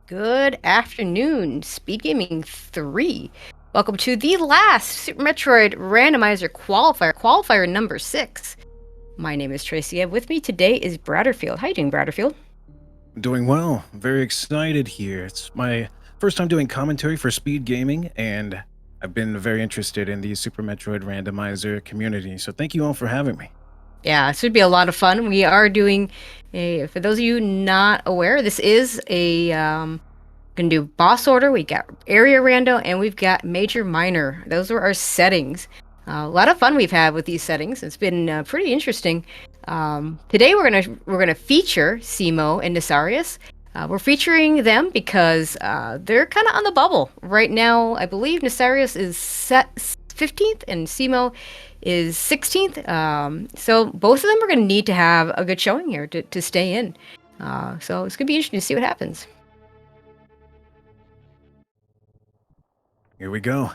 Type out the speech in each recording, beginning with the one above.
Good afternoon, SpeedGaming 3. Welcome to the last Super Metroid Randomizer qualifier number 6. My name is Tracy, and with me today is Bradderfield. How you doing, Bradderfield? Doing well. Very excited here. It's my first time doing commentary for Speed Gaming, and I've been very interested in the Super Metroid Randomizer community. So thank you all for having me. Yeah, this should be a lot of fun. We are doing for those of you not aware, this is gonna do boss order. We got area rando, and we've got major minor. Those are our settings. A lot of fun we've had with these settings. It's been pretty interesting. Today we're gonna feature Simo and Nisarius. We're featuring them because they're kind of on the bubble right now. I believe Nisarius is set 15th and Simo is 16th. So both of them are going to need to have a good showing here to stay in. So it's going to be interesting to see what happens. Here we go.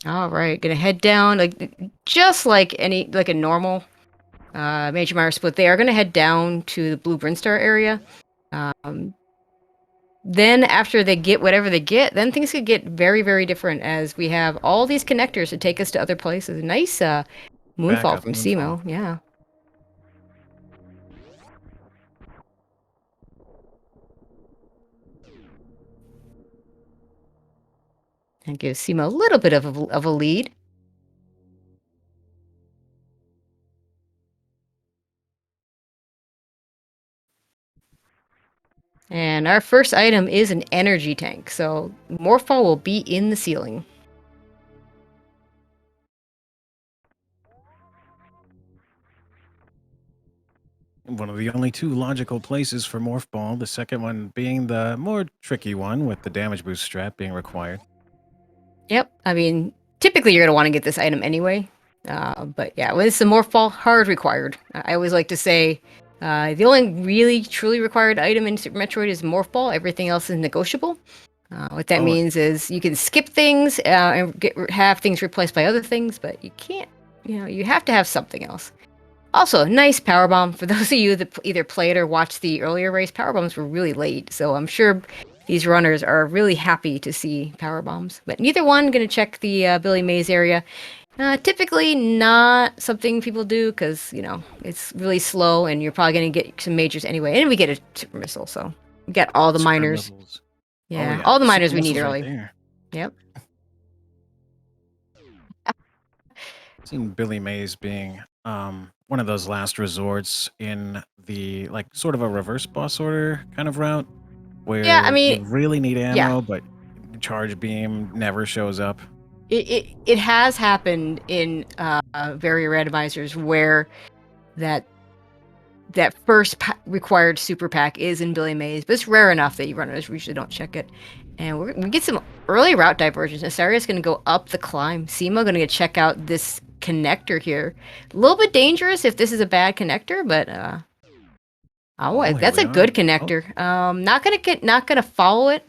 All right, gonna head down just like a normal Major Minor split. They are gonna head down to the Blue Brinstar area. Then after they get whatever they get, then things could get very, very different as we have all these connectors to take us to other places. Nice moonfall from Simo, yeah. And gives Simo a little bit of a lead. And our first item is an energy tank, so Morphall will be in the ceiling. One of the only two logical places for Morph Ball, the second one being the more tricky one with the damage boost strat being required. Yep, I mean, typically you're going to want to get this item anyway. But yeah, when it's the Morphall, hard required. I always like to say the only really truly required item in Super Metroid is Morph Ball. Everything else is negotiable. What that means is you can skip things and have things replaced by other things, but you can't, you have to have something else. Also, nice power bomb. For those of you that either played or watched the earlier race, power bombs were really late, so I'm sure these runners are really happy to see power bombs. But neither one going to check the Billy Mays area. Typically not something people do because, it's really slow and you're probably going to get some majors anyway. And we get a super missile, so we get all the miners. Yeah, all the miners we need early. Right. Yep. Seen Billy Mays being one of those last resorts in the sort of a reverse boss order kind of route where you really need ammo, but charge beam never shows up. It has happened in Varia randomizers where that first required super pack is in Billy Mays, but it's rare enough that you runners usually don't check it. And we get some early route divergence. Nasaria's going to go up the climb. Simo going to check out this connector here. A little bit dangerous if this is a bad connector, but that's a good connector. Not gonna follow it.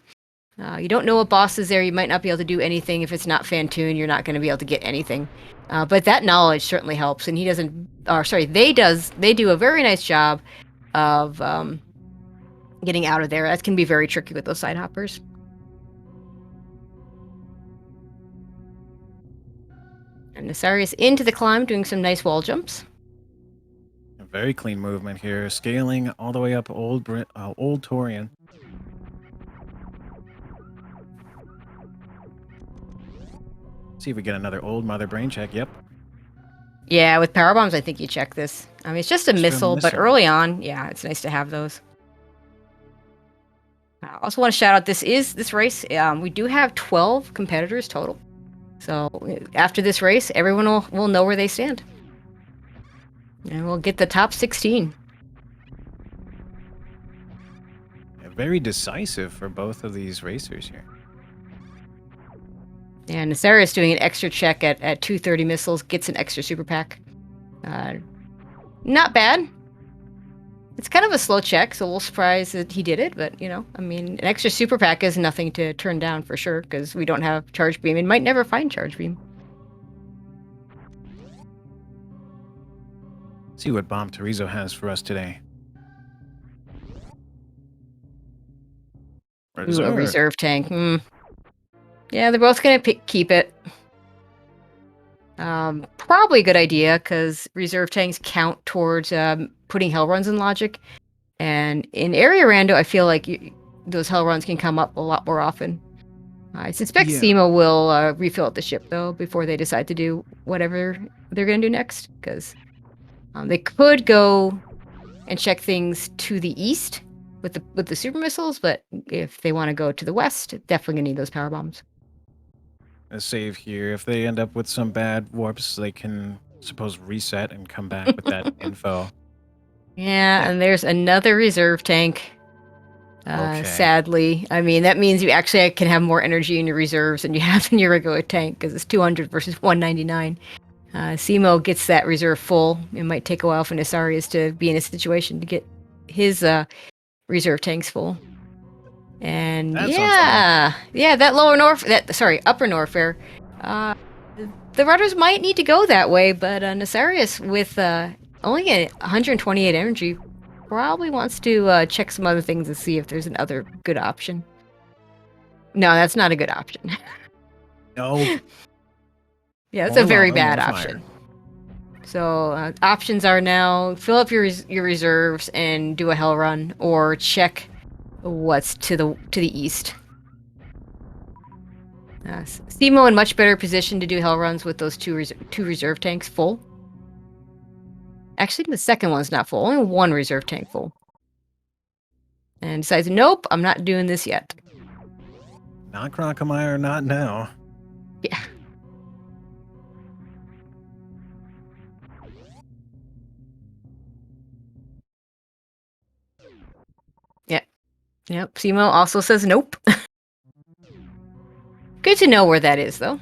You don't know what boss is there. You might not be able to do anything. If it's not Fantoon, you're not going to be able to get anything. But that knowledge certainly helps. And they do a very nice job of getting out of there. That can be very tricky with those side hoppers. And Nasarius into the climb, doing some nice wall jumps. A very clean movement here, scaling all the way up Old Torian. See if we get another old Mother Brain check. Yep. Yeah, with power bombs, I think you check this. I mean, it's just a missile, but early on, yeah, it's nice to have those. I also want to shout out this race. We do have 12 competitors total. So after this race, everyone will know where they stand. And we'll get the top 16. Very decisive for both of these racers here. And Nasarius doing an extra check at 230 missiles, gets an extra super pack. Not bad. It's kind of a slow check, so a little surprised that he did it, but, I mean, an extra super pack is nothing to turn down for sure, because we don't have charge beam and might never find charge beam. See what Bomb Terizo has for us today. Ooh, a reserve tank. Yeah, they're both gonna keep it. Probably a good idea, because reserve tanks count towards putting hell runs in logic. And in area rando, I feel like those hell runs can come up a lot more often. I suspect SEMO will refill the ship, though, before they decide to do whatever they're going to do next. Because they could go and check things to the east with the super missiles, but if they want to go to the west, definitely going to need those power bombs. A save here. If they end up with some bad warps, they can, suppose, reset and come back with that info. Yeah, and there's another reserve tank. Okay. Sadly, I mean, that means you actually can have more energy in your reserves than you have in your regular tank, because it's 200 versus 199. SEMO gets that reserve full. It might take a while for Nasarius to be in a situation to get his reserve tanks full. And that that upper norfair. The rudders might need to go that way, but Nasarius, with only 128 energy, probably wants to check some other things and see if there's another good option. No, that's not a good option. No. Yeah, it's a very bad option. So options are now fill up your reserves and do a hell run, or check what's to the east. SEMO in much better position to do hell runs with those two reserve tanks full. Actually, the second one's not full. Only one reserve tank full. And decides, nope, I'm not doing this yet. Not Crocomire, not now. Yeah. Yep. SEMO also says nope. Good to know where that is, though.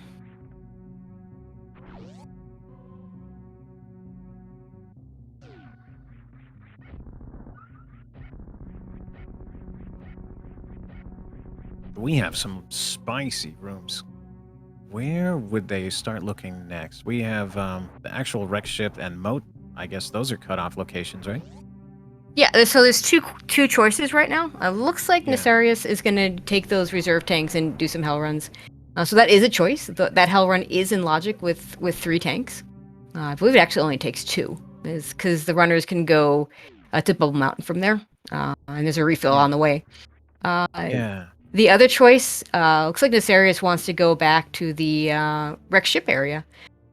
We have some spicy rooms. Where would they start looking next? We have the actual wreck ship and moat. I guess those are cut-off locations, right? Yeah, so there's two choices right now. Looks like Nasarius is going to take those reserve tanks and do some hell runs. So that is a choice. That hell run is in logic with 3 tanks. I believe it actually only takes 2, because the runners can go to Bubble Mountain from there, and there's a refill on the way. The other choice, looks like Nasarius wants to go back to the wreck ship area,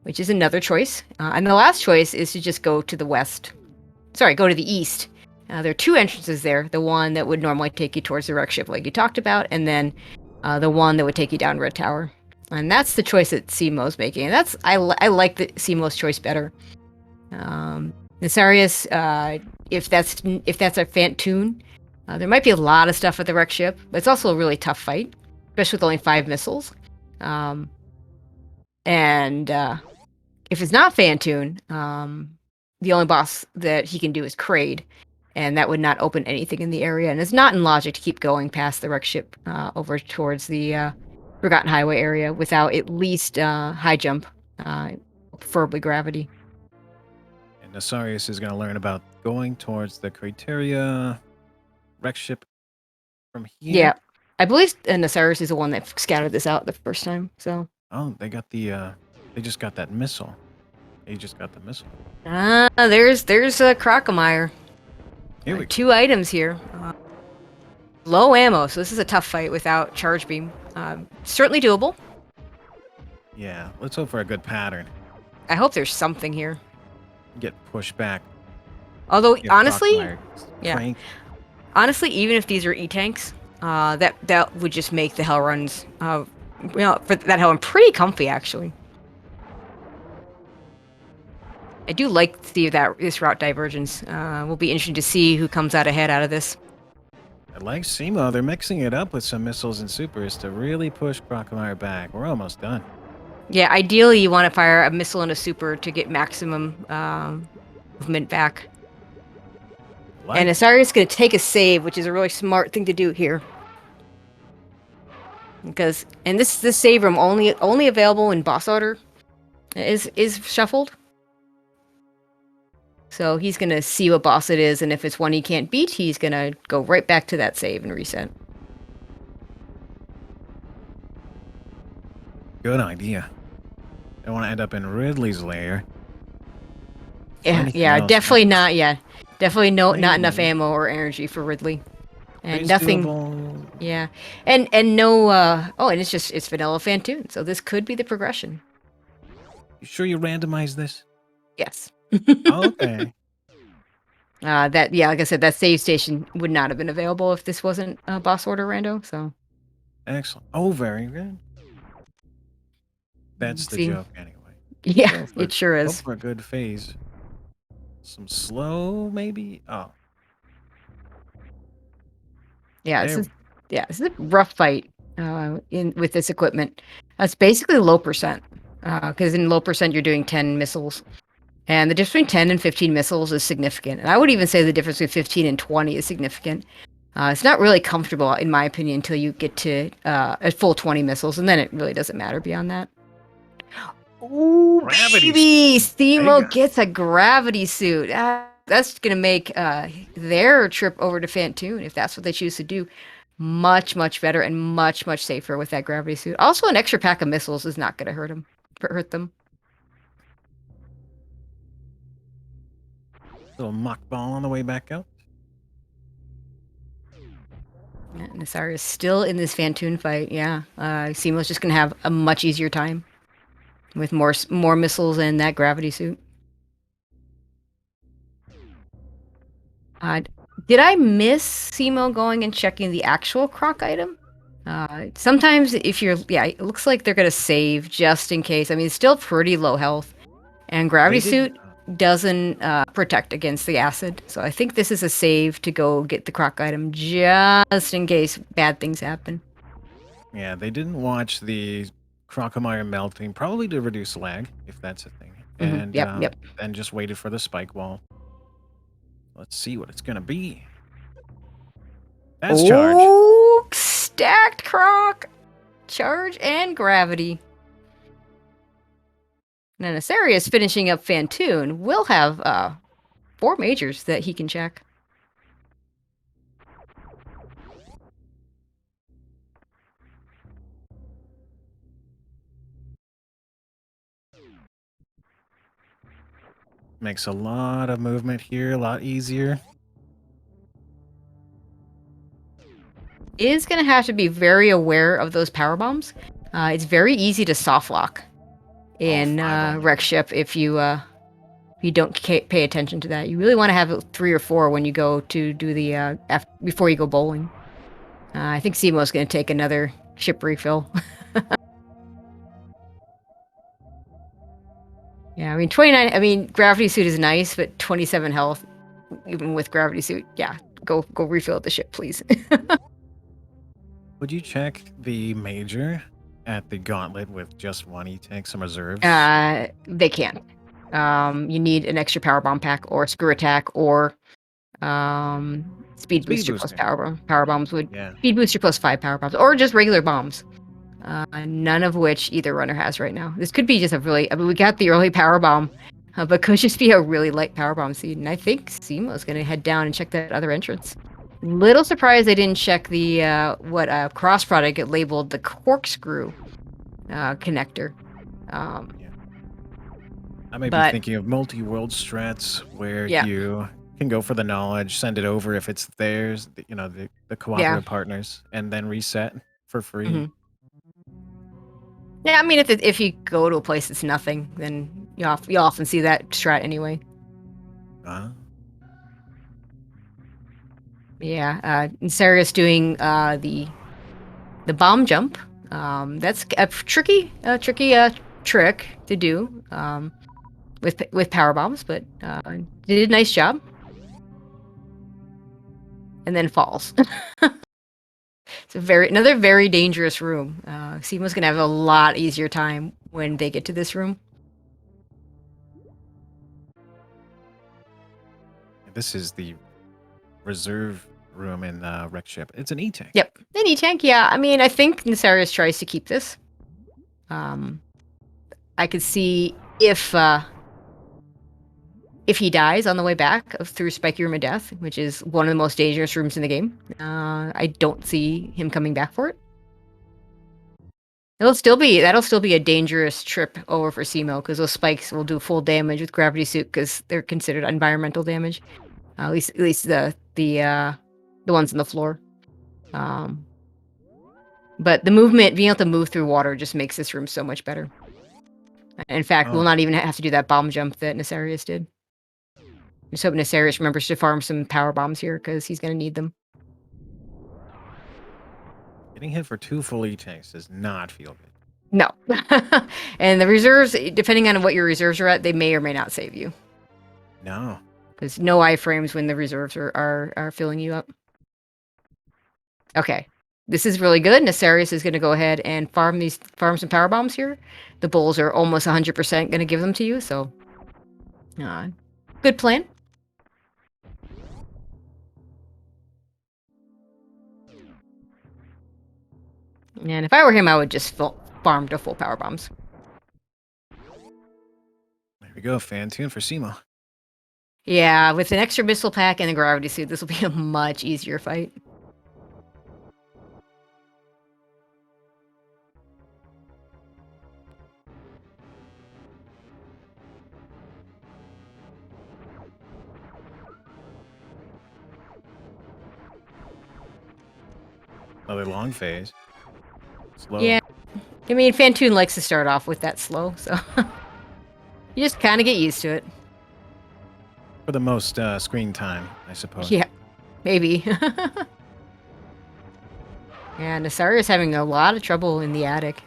which is another choice. And the last choice is to just go to the west. Sorry, go to the east. There are 2 entrances there. The one that would normally take you towards the wreck ship, like you talked about, and then the one that would take you down Red Tower. And that's the choice that SEMO's making. And I like the SEMO's choice better. Nasarius, if that's a Fantoon, there might be a lot of stuff at the wreck ship, but it's also a really tough fight, especially with only 5 missiles. And if it's not Fantoon, the only boss that he can do is Kraid, and that would not open anything in the area. And it's not in logic to keep going past the wreck ship over towards the Forgotten Highway area without at least high jump, preferably gravity. And Nasarius is going to learn about going towards the criteria wreck ship from here. Yeah, I believe Nasarius is the one that scouted this out the first time. So. Oh, they got the. They just got that missile. He just got the missile. There's a Crocomire. 2 items here. Low ammo, so this is a tough fight without charge beam. Certainly doable. Yeah, let's hope for a good pattern. I hope there's something here. Get pushed back. Although, honestly, honestly, even if these are E-tanks, that would just make the hell runs, for that hell run pretty comfy, actually. I do like to see this route divergence. Will be interesting to see who comes out ahead out of this. I like SEMO. They're mixing it up with some missiles and supers to really push Crocomire back. We're almost done. Yeah, ideally you want to fire a missile and a super to get maximum movement back. And Nasarius is going to take a save, which is a really smart thing to do here. Because this save room only available in boss order is shuffled. So he's going to see what boss it is, and if it's one he can't beat, he's going to go right back to that save and reset. Good idea. Don't want to end up in Ridley's lair. Yeah, definitely not. Yeah, definitely not enough ammo or energy for Ridley, and nothing. Doable. Yeah, and no. And it's vanilla Phantoon, so this could be the progression. You sure you randomized this? Yes. Okay. Like I said, that save station would not have been available if this wasn't a boss order rando. So. Excellent. Oh, very good. That's the joke, anyway. Yeah, it sure is. Hope for a good phase. Some slow, maybe. Oh. Yeah, this is a rough fight with this equipment. That's basically low percent, because in low percent you're doing 10 missiles, and the difference between 10 and 15 missiles is significant. And I would even say the difference between 15 and 20 is significant. It's not really comfortable, in my opinion, until you get to a full 20 missiles, and then it really doesn't matter beyond that. Ooh, baby! Steamo gets a gravity suit. That's gonna make their trip over to Phantoon, if that's what they choose to do, much better and much safer with that gravity suit. Also, an extra pack of missiles is not gonna hurt them. Little muck ball on the way back out. Nasaria is still in this Phantoon fight. Yeah, Steamo's just gonna have a much easier time with more missiles and that gravity suit. Did I miss Steamo going and checking the actual Croc item? Sometimes if you're, it looks like they're gonna save just in case. I mean, it's still pretty low health, and gravity suit doesn't protect against the acid. So I think this is a save to go get the Croc item just in case bad things happen. Yeah, they didn't watch the Crocomire melting, probably to reduce lag, if that's a thing. And yep. then just waited for the spike wall. Let's see what it's gonna be. That's charge. Oh, stacked Croc, charge and gravity. Now Nasaria is finishing up Phantoon. We'll have 4 majors that he can check. Makes a lot of movement here, a lot easier. Is going to have to be very aware of those power bombs. It's very easy to soft lock in Wreck Ship if you don't pay attention to that. You really want to have 3 or 4 when you go to do the before you go bowling. I think Steamo's going to take another ship refill. Yeah, I mean 29. I mean gravity suit is nice, but 27 health, even with gravity suit. Yeah, go refill the ship, please. Would you check the major at the gauntlet with just 1 e-tank, some reserves? They can't. You need an extra power bomb pack or screw attack or speed booster plus power bombs would speed booster plus 5 power bombs or just regular bombs. None of which either runner has right now. This could be just a really. I mean, we got the early power bomb, but could just be a really light power bomb seed. And I think Steamo's gonna head down and check that other entrance. Little surprised they didn't check the cross product it labeled the corkscrew connector. I may be thinking of multi-world strats where you can go for the knowledge, send it over if it's theirs, the cooperative partners, and then reset for free. Mm-hmm. Yeah, I mean, if you go to a place that's nothing, then you often see that strat anyway. Yeah, Nasaria's doing the bomb jump. That's a tricky trick to do with power bombs, but did a nice job. And then falls. It's another very dangerous room. Steamo's gonna have a lot easier time when they get to this room. This is the reserve room in the wreck ship. It's an e-tank. Yep, an e-tank. Yeah, I mean, I think Nasarius tries to keep this. I could see if if he dies on the way back through Spiky Room of Death, which is one of the most dangerous rooms in the game, I don't see him coming back for it. That'll still be a dangerous trip over for Simo, because those spikes will do full damage with Gravity Suit, because they're considered environmental damage. At least the ones on the floor. But the movement, being able to move through water, just makes this room so much better. In fact, we'll not even have to do that bomb jump that Nefarious did. Just hope Nefarious remembers to farm some power bombs here, because he's going to need them. Getting hit for 2 full E-tanks does not feel good. No. And the reserves, depending on what your reserves are at, they may or may not save you. No. Because no iframes when the reserves are filling you up. Okay. This is really good. Nefarious is going to go ahead and farm some power bombs here. The bulls are almost 100% going to give them to you, so good plan. And if I were him, I would just farm to full power bombs. There we go, fan tune for Simo. Yeah, with an extra missile pack and a gravity suit, this will be a much easier fight. Another long phase. Slow. Yeah. I mean, Fantoon likes to start off with that slow, so you just kind of get used to it. For the most screen time, I suppose. Yeah, maybe. Yeah, Nasaria is having a lot of trouble in the attic,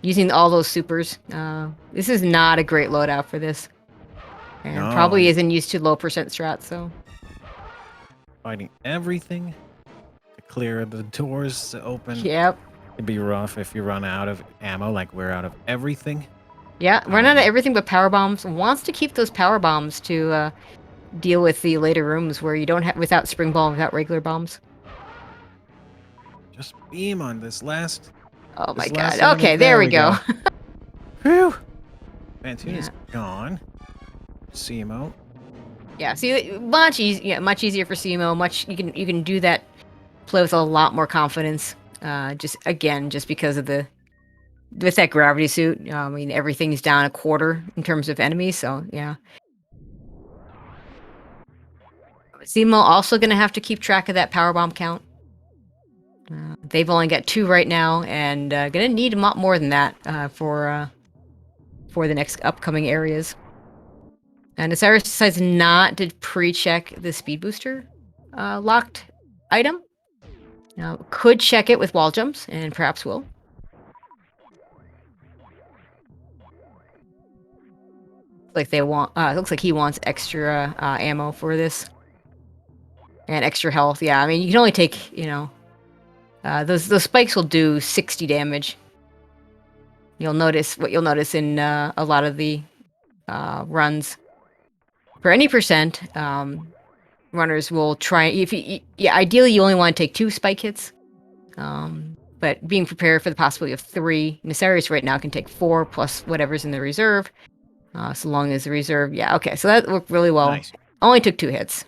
using all those supers. This is not a great loadout for this. And probably isn't used to low percent strats, so. Fighting everything to clear the doors open. Yep. It'd be rough if you run out of ammo, like we're out of everything. Yeah, run out of everything but power bombs. Wants to keep those power bombs to deal with the later rooms where you don't have without spring ball, without regular bombs. Just beam on this last. Oh my god. Okay, there we go. Whew. Fantoon is gone. Simo. Yeah, see, much easier for Simo. You can do that play with a lot more confidence. Just because of with that gravity suit. I mean, everything's down a quarter in terms of enemies, so yeah. Simo also going to have to keep track of that powerbomb count. They've only got 2 right now, and going to need a lot more than that for the next upcoming areas. And Osiris decides not to pre-check the speed booster locked item. Now, could check it with wall jumps, and perhaps will. Like they want, it looks like he wants extra ammo for this, and extra health. Yeah, I mean you can only take, those spikes will do 60 damage. You'll notice in a lot of the runs. For any percent, runners will try. Ideally you only want to take 2 spike hits, but being prepared for the possibility of 3. Nefarious right now can take 4 plus whatever's in the reserve. So long as the reserve, okay, so that worked really well. Nice. Only took 2 hits.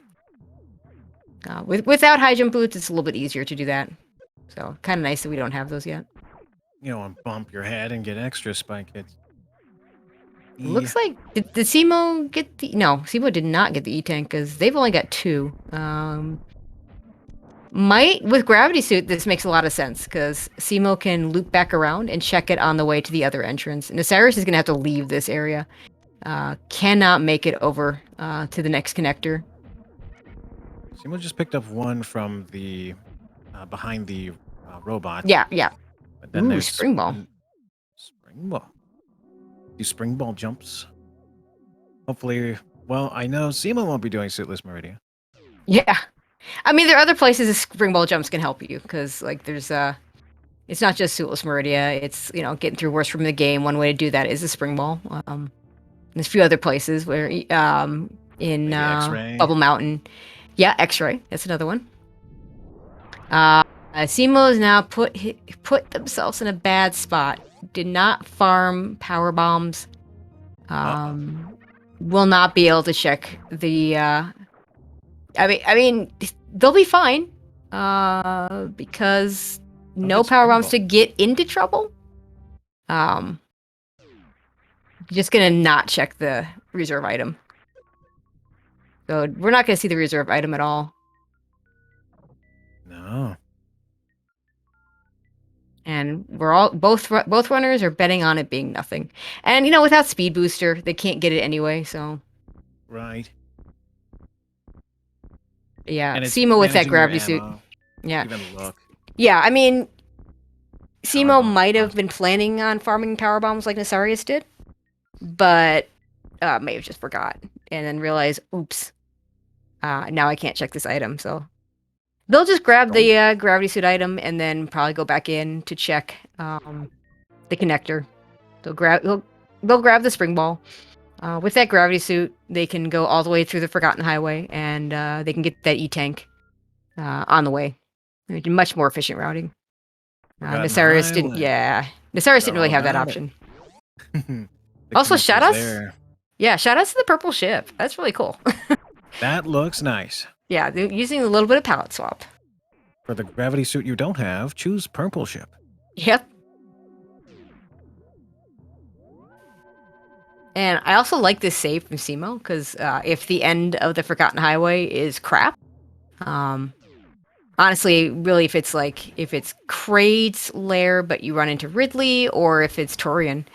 Without high jump boots, it's a little bit easier to do that. So kind of nice that we don't have those yet. You don't want to bump your head and get extra spike hits. Looks like did Simo get the? No, Simo did not get the E-tank because they've only got 2. With gravity suit, this makes a lot of sense because Simo can loop back around and check it on the way to the other entrance. And Osiris is gonna have to leave this area. Cannot make it over to the next connector. Simo just picked up 1 from the behind the robot. Yeah. But then there's spring ball. Spring ball. These spring ball jumps. Hopefully, well, I know Simo won't be doing suitless meridia. Yeah, I mean there are other places spring ball jumps can help you because like there's it's not just suitless meridia. It's getting through worse from the game. One way to do that is a spring ball. There's a few other places where in Bubble Mountain. Yeah, X-ray. That's another one. Simo's now put themselves in a bad spot. Did not farm power bombs. will not be able to check the. I mean, they'll be fine. Because no power bombs to get into trouble. Just gonna not check the reserve item. So we're not gonna see the reserve item at all. No. And we're all both runners are betting on it being nothing. And without speed booster, they can't get it anyway. So. Right. Yeah, Simo with that gravity suit. Yeah. Even look. Yeah, I mean, Simo might have been planning on farming power bombs like Nasarius did, but may have just forgot and then realized, oops, now I can't check this item. So they'll just grab the gravity suit item and then probably go back in to check the connector. They'll grab the spring ball. With that gravity suit, they can go all the way through the Forgotten Highway, and they can get that E-Tank on the way. Much more efficient routing. Nasarius didn't. Yeah, Nasarius didn't really have that option. Also, shoutouts. Yeah, shoutouts to the purple ship. That's really cool. That looks nice. Yeah, they're using a little bit of palette swap. For the gravity suit you don't have, choose purple ship. Yep. And I also like this save from Simo, because if the end of the Forgotten Highway is crap, honestly, really, if it's Kraid's lair, but you run into Ridley, or if it's Torian,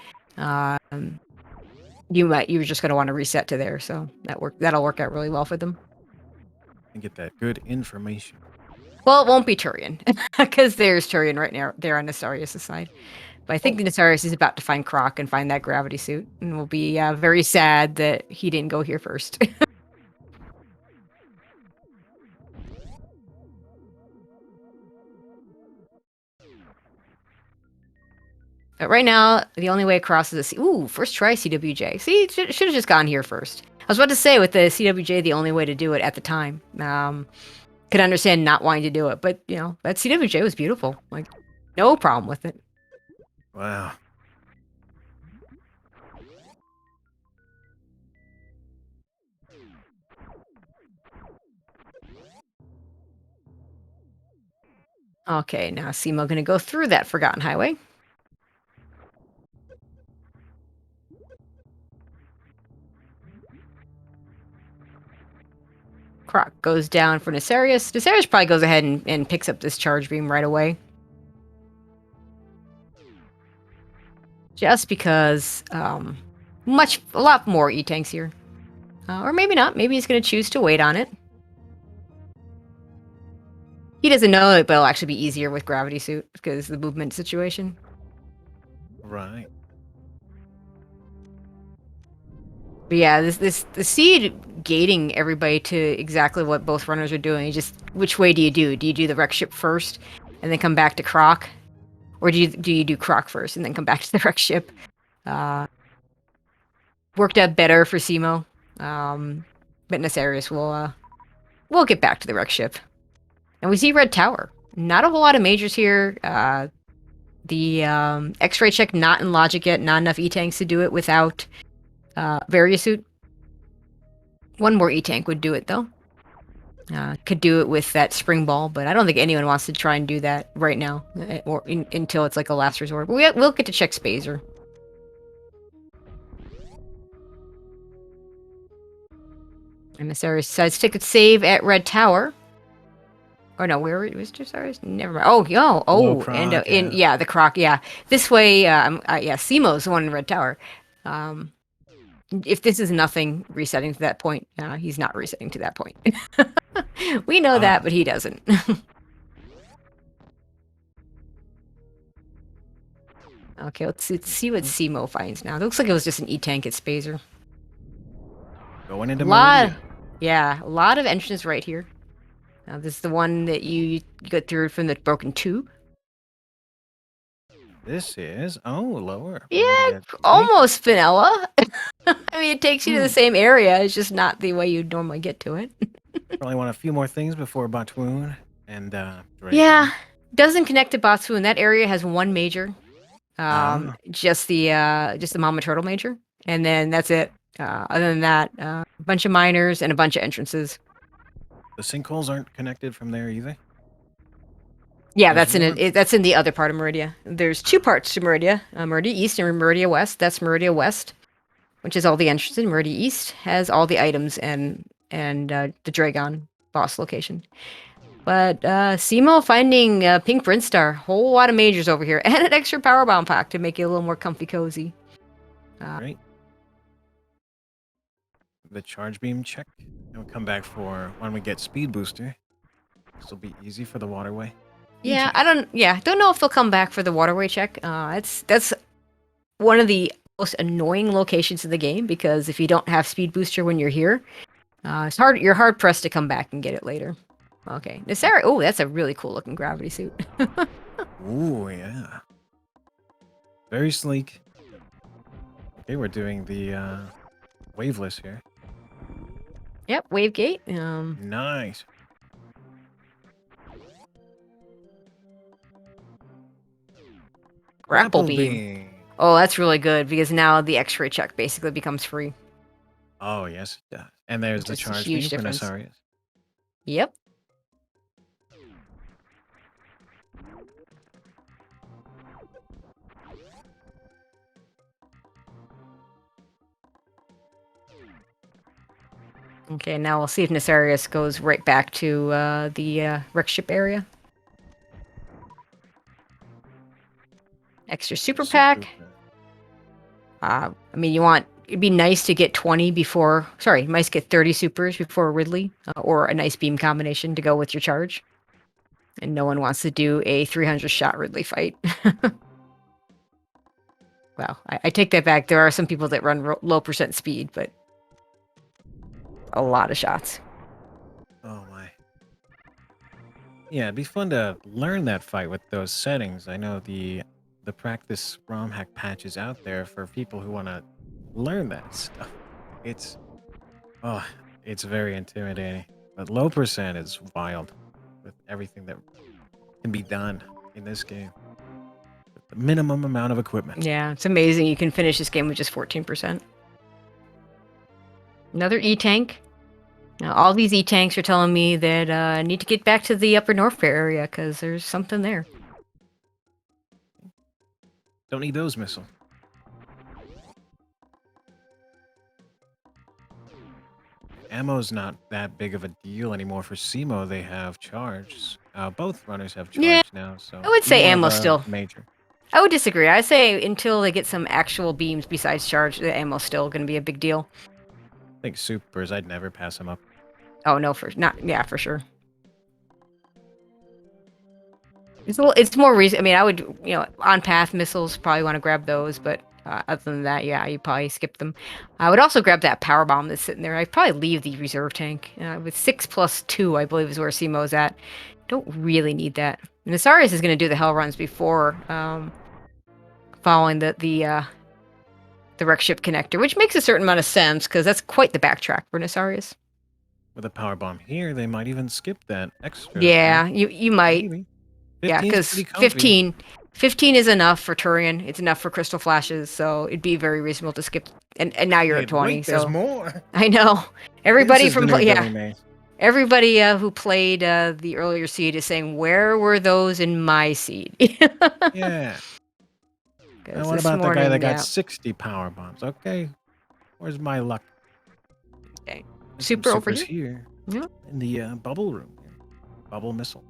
you're just going to want to reset to there. So that'll work out really well for them. And get that good information. Well, it won't be Turian, because there's Turian right now there on Nasarius' side. But I think the Nasarius is about to find Croc and find that gravity suit, and will be very sad that he didn't go here first. But right now, the only way across is first try CWJ. See, should have just gone here first. I was about to say, with the CWJ, the only way to do it at the time. Could understand not wanting to do it, but that CWJ was beautiful. Like, no problem with it. Wow. Okay, now Simo gonna go through that Forgotten Highway. Croc goes down for Nasarius. Nasarius probably goes ahead and picks up this charge beam right away. Just because a lot more E-Tanks here. Or maybe not. Maybe he's going to choose to wait on it. He doesn't know it, but it'll actually be easier with Gravity Suit because of the movement situation. Right. But yeah, the seed gating everybody to exactly what both runners are doing. Just which way do you do? Do you do the wreck ship first and then come back to Croc? Or do you do Croc first and then come back to the wreck ship? Worked out better for Simo. But Nasarius will get back to the wreck ship. And we see Red Tower. Not a whole lot of majors here. The X-ray check not in logic yet. Not enough E-Tanks to do it without Varia suit. One more E-Tank would do it, though. Could do it with that spring ball, but I don't think anyone wants to try and do that right now, or until it's like a last resort. But we'll get to check Spazer. And Nasarius decides to take a save at Red Tower. Or no, where was Nasarius? Never mind. Oh, Croc, and the Croc. Yeah, this way. Simo's the one in Red Tower. If this is nothing resetting to that point, he's not resetting to that point. We know that, but he doesn't. Okay, let's see what Simo finds now. It looks like it was just an E-Tank at Spazer. Going into meridia. Yeah, a lot of entrances right here. This is the one that you got through from the broken tube. This is lower. Yeah, almost vanilla. I mean, it takes you to the same area. It's just not the way you'd normally get to it. Probably want a few more things before Batwoon and Draygon. Yeah, doesn't connect to Batwoon. That area has one major, just the Mama Turtle major, and then that's it. Other than that, a bunch of miners and a bunch of entrances. The sinkholes aren't connected from there either? Yeah, There's that's in one. it. That's in the other part of Meridia. There's two parts to Meridia: Meridia East and Meridia West. That's Meridia West, which is all the entrances. Meridia East has all the items and the Draygon boss location. But Simo finding Pink Brinstar, whole lot of majors over here, and an extra power bomb pack to make it a little more comfy cozy. Right. The charge beam check. And we'll come back for when we get speed booster. This will be easy for the waterway. Yeah, I don't know if they'll come back for the waterway check. That's one of the most annoying locations in the game because if you don't have speed booster when you're here, you're hard pressed to come back and get it later. Okay, Nessara. Oh, that's a really cool looking gravity suit. Ooh, yeah. Very sleek. Okay, we're doing the waveless here. Yep, wave gate. Nice. Grapple beam. Oh, that's really good because now the X-ray check basically becomes free. Oh, yes, it does. And there's the charge beam for Nessarius. Yep. Okay, now we'll see if Nessarius goes right back to the wreck ship area. Extra super pack. I mean, it'd be nice to get 20 before, sorry, nice to get 30 supers before Ridley, or a nice beam combination to go with your charge. And no one wants to do a 300 shot Ridley fight. Well, I take that back. There are some people that run low percent speed, but a lot of shots. Oh my. Yeah, it'd be fun to learn that fight with those settings. I know the practice ROM hack patch is out there for people who want to learn that stuff. It's very intimidating. But low percent is wild with everything that can be done in this game. With the minimum amount of equipment. Yeah, it's amazing. You can finish this game with just 14%. Another E-tank. Now, all these E-tanks are telling me that I need to get back to the upper norfair area because there's something there. Don't need those missiles. Ammo's not that big of a deal anymore for Simo. They have charge. Both runners have charge now, so I would say ammo still. Major. I would disagree. I say until they get some actual beams besides charge, the ammo's still going to be a big deal. I think supers, I'd never pass them up. Oh no, for sure. It's more reason. I mean, I would, on path missiles, probably want to grab those, but other than that, yeah, you probably skip them. I would also grab that power bomb that's sitting there. I'd probably leave the reserve tank with 6+2, I believe is where Simo's at. Don't really need that. And Nessarius is going to do the hell runs before following the wreck ship connector, which makes a certain amount of sense because that's quite the backtrack for Nessarius. With a power bomb here, they might even skip that extra. Yeah, you might. Maybe. Yeah, because 15 is enough for Turian. It's enough for crystal flashes, so it'd be very reasonable to skip. And now you're at 20. Wait, so there's more. I know. Everybody everybody who played the earlier seed is saying, "Where were those in my seed?" Yeah. And what about the guy that got 60 power bombs? Okay, where's my luck? Okay. Super over here. Yeah. In the bubble room. Bubble missile.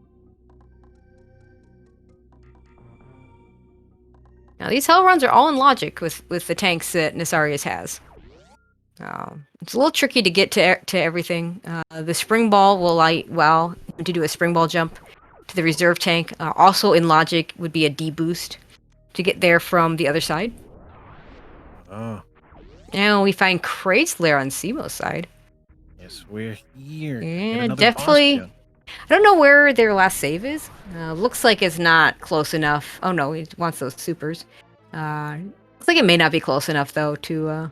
Now these hell runs are all in logic with the tanks that Nessarius has. It's a little tricky to get to everything. The spring ball will to do a spring ball jump to the reserve tank. Also in logic would be a D-boost to get there from the other side. Oh. Now we find crates there on Simo's side. Yes, we're here. Yeah, definitely. I don't know where their last save is. Looks like it's not close enough. Oh no, he wants those supers. Looks like it may not be close enough though to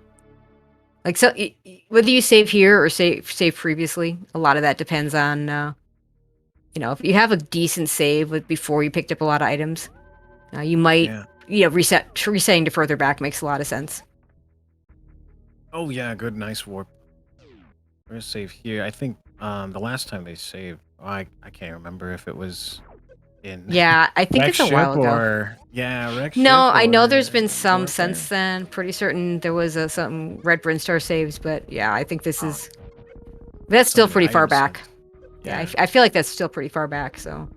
whether you save here or save previously. A lot of that depends on if you have a decent save before you picked up a lot of items, you might resetting to further back makes a lot of sense. Oh yeah, good, nice warp. We're gonna save here. I think the last time they saved, I can't remember if it was in Yeah, I think wreck it's a while ship ago. or yeah, wreck ship No, I know there's or been some norfair. since then. Pretty certain there was some Red Brinstar saves, but yeah, I think this Oh, is that's some still of the pretty far item back. sets. Yeah, Yeah, I feel like that's still pretty far back. So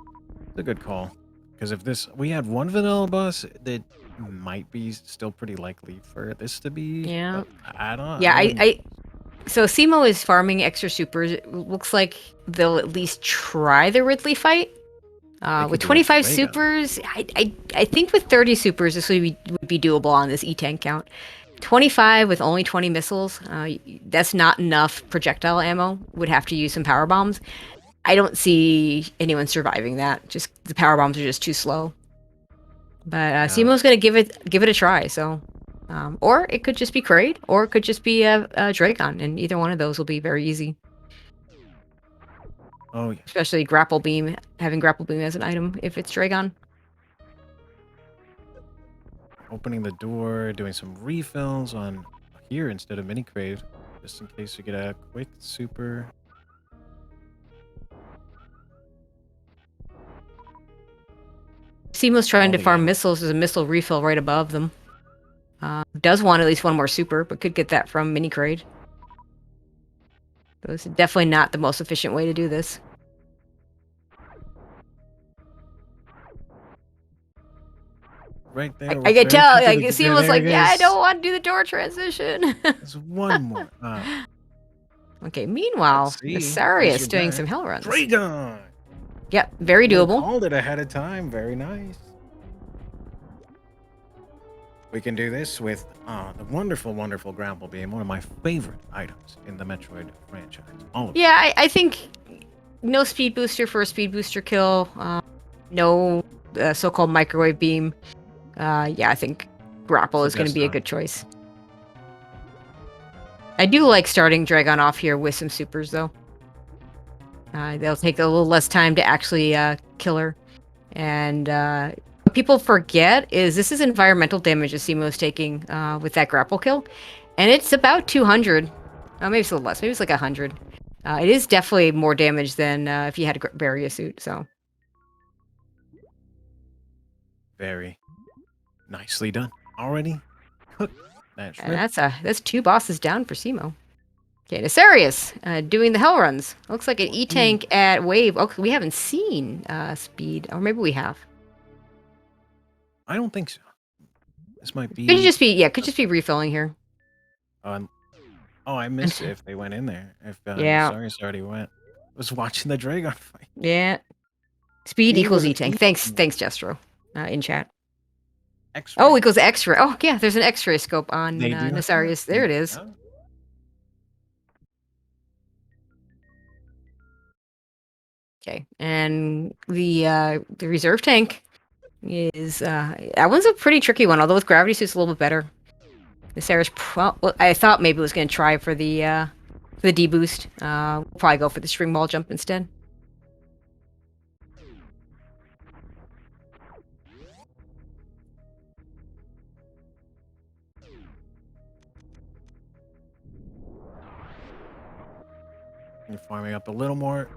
it's a good call. Because if this, we had one vanilla boss that might be still pretty likely for this to be, yeah, but I don't, yeah. I wouldn't. So Simo is farming extra supers. It looks like they'll at least try the Ridley fight. They With could do a 25 Draygon. supers, I think with 30 supers, this would be doable on this E-tank count. 25 with only 20 missiles, that's not enough projectile ammo. Would have to use some power bombs. I don't see anyone surviving that. Just the power bombs are just too slow. But Yeah. Simo's gonna give it a try. So, or it could just be Kraid, or it could just be a Draygon, and either one of those will be very easy. Oh yeah. Especially grapple beam, having grapple beam as an item if it's Draygon. Opening the door, doing some refills on here instead of mini crave, just in case you get a quick super. Simo's trying All to the farm ammo. missiles. There's a missile refill right above them. Does want at least one more super, but could get that from mini Kraid. So it's definitely not the most efficient way to do this. Right there, I we're can very tell. quickly. Like Simo's There like, it yeah, I is. don't want to do the door transition. There's one more. Okay. Let's Meanwhile, see. Place Asarius your doing some bet. hell runs. Draygon. Yep, very Someone doable. called it ahead of time. Very nice. We can do this with the wonderful, wonderful grapple beam, one of my favorite items in the Metroid franchise. All of them. Yeah, I think no speed booster for a speed booster kill. No so-called microwave beam. Yeah, I think grapple It's the is going to best be a time. good choice. I do like starting Draygon off here with some supers, though. They'll take a little less time to actually kill her. And what people forget is this is environmental damage that Simo's taking with that grapple kill. And it's about 200. Maybe it's a little less. Maybe it's like 100. It is definitely more damage than if you had a Varia suit, so. Very nicely done. Already cooked that shrimp. That's 2 bosses down for Simo. Okay, Asarius, doing the hell runs. Looks like an E-tank at wave. Oh, we haven't seen speed, or maybe we have. I don't think so. This might Could be. just be, yeah, could just be refilling here. Oh, I missed it if they went in there. If Yeah, Nasarius already went. I was watching the Draygon fight. yeah. Speed Speed equals was an E-tank. E. Thanks, Jestro, in chat. Oh, X-ray. equals X-ray. Oh, yeah, there's an X-ray scope on They do have that. Nasarius. There it is. Oh. Okay, and the reserve tank is that one's a pretty tricky one. Although with gravity suit's a little bit better. Nasarius, well, I thought maybe it was going to try for the D boost. We'll probably go for the string ball jump instead. You're farming up a little more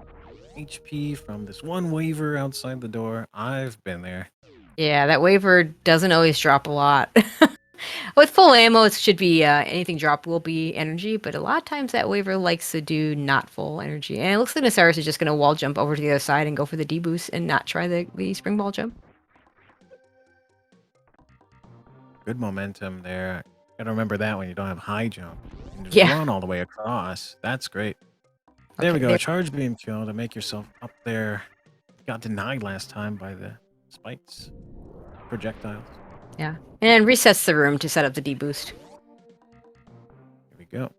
HP from this one waver outside the door. I've been there. Yeah, that waver doesn't always drop a lot. With full ammo, it should be anything dropped will be energy, but a lot of times that waver likes to do not full energy. And it looks like Nasarius is just going to wall jump over to the other side and go for the D boost and not try the spring ball jump. Good momentum there. Gotta remember that when you don't have high jump. You can just Yeah. run all the way across. That's great. There we Okay, go. there- A charge beam kill to make yourself up there. Got denied last time by the spikes. Projectiles. Yeah. And resets the room to set up the D boost. Here we go.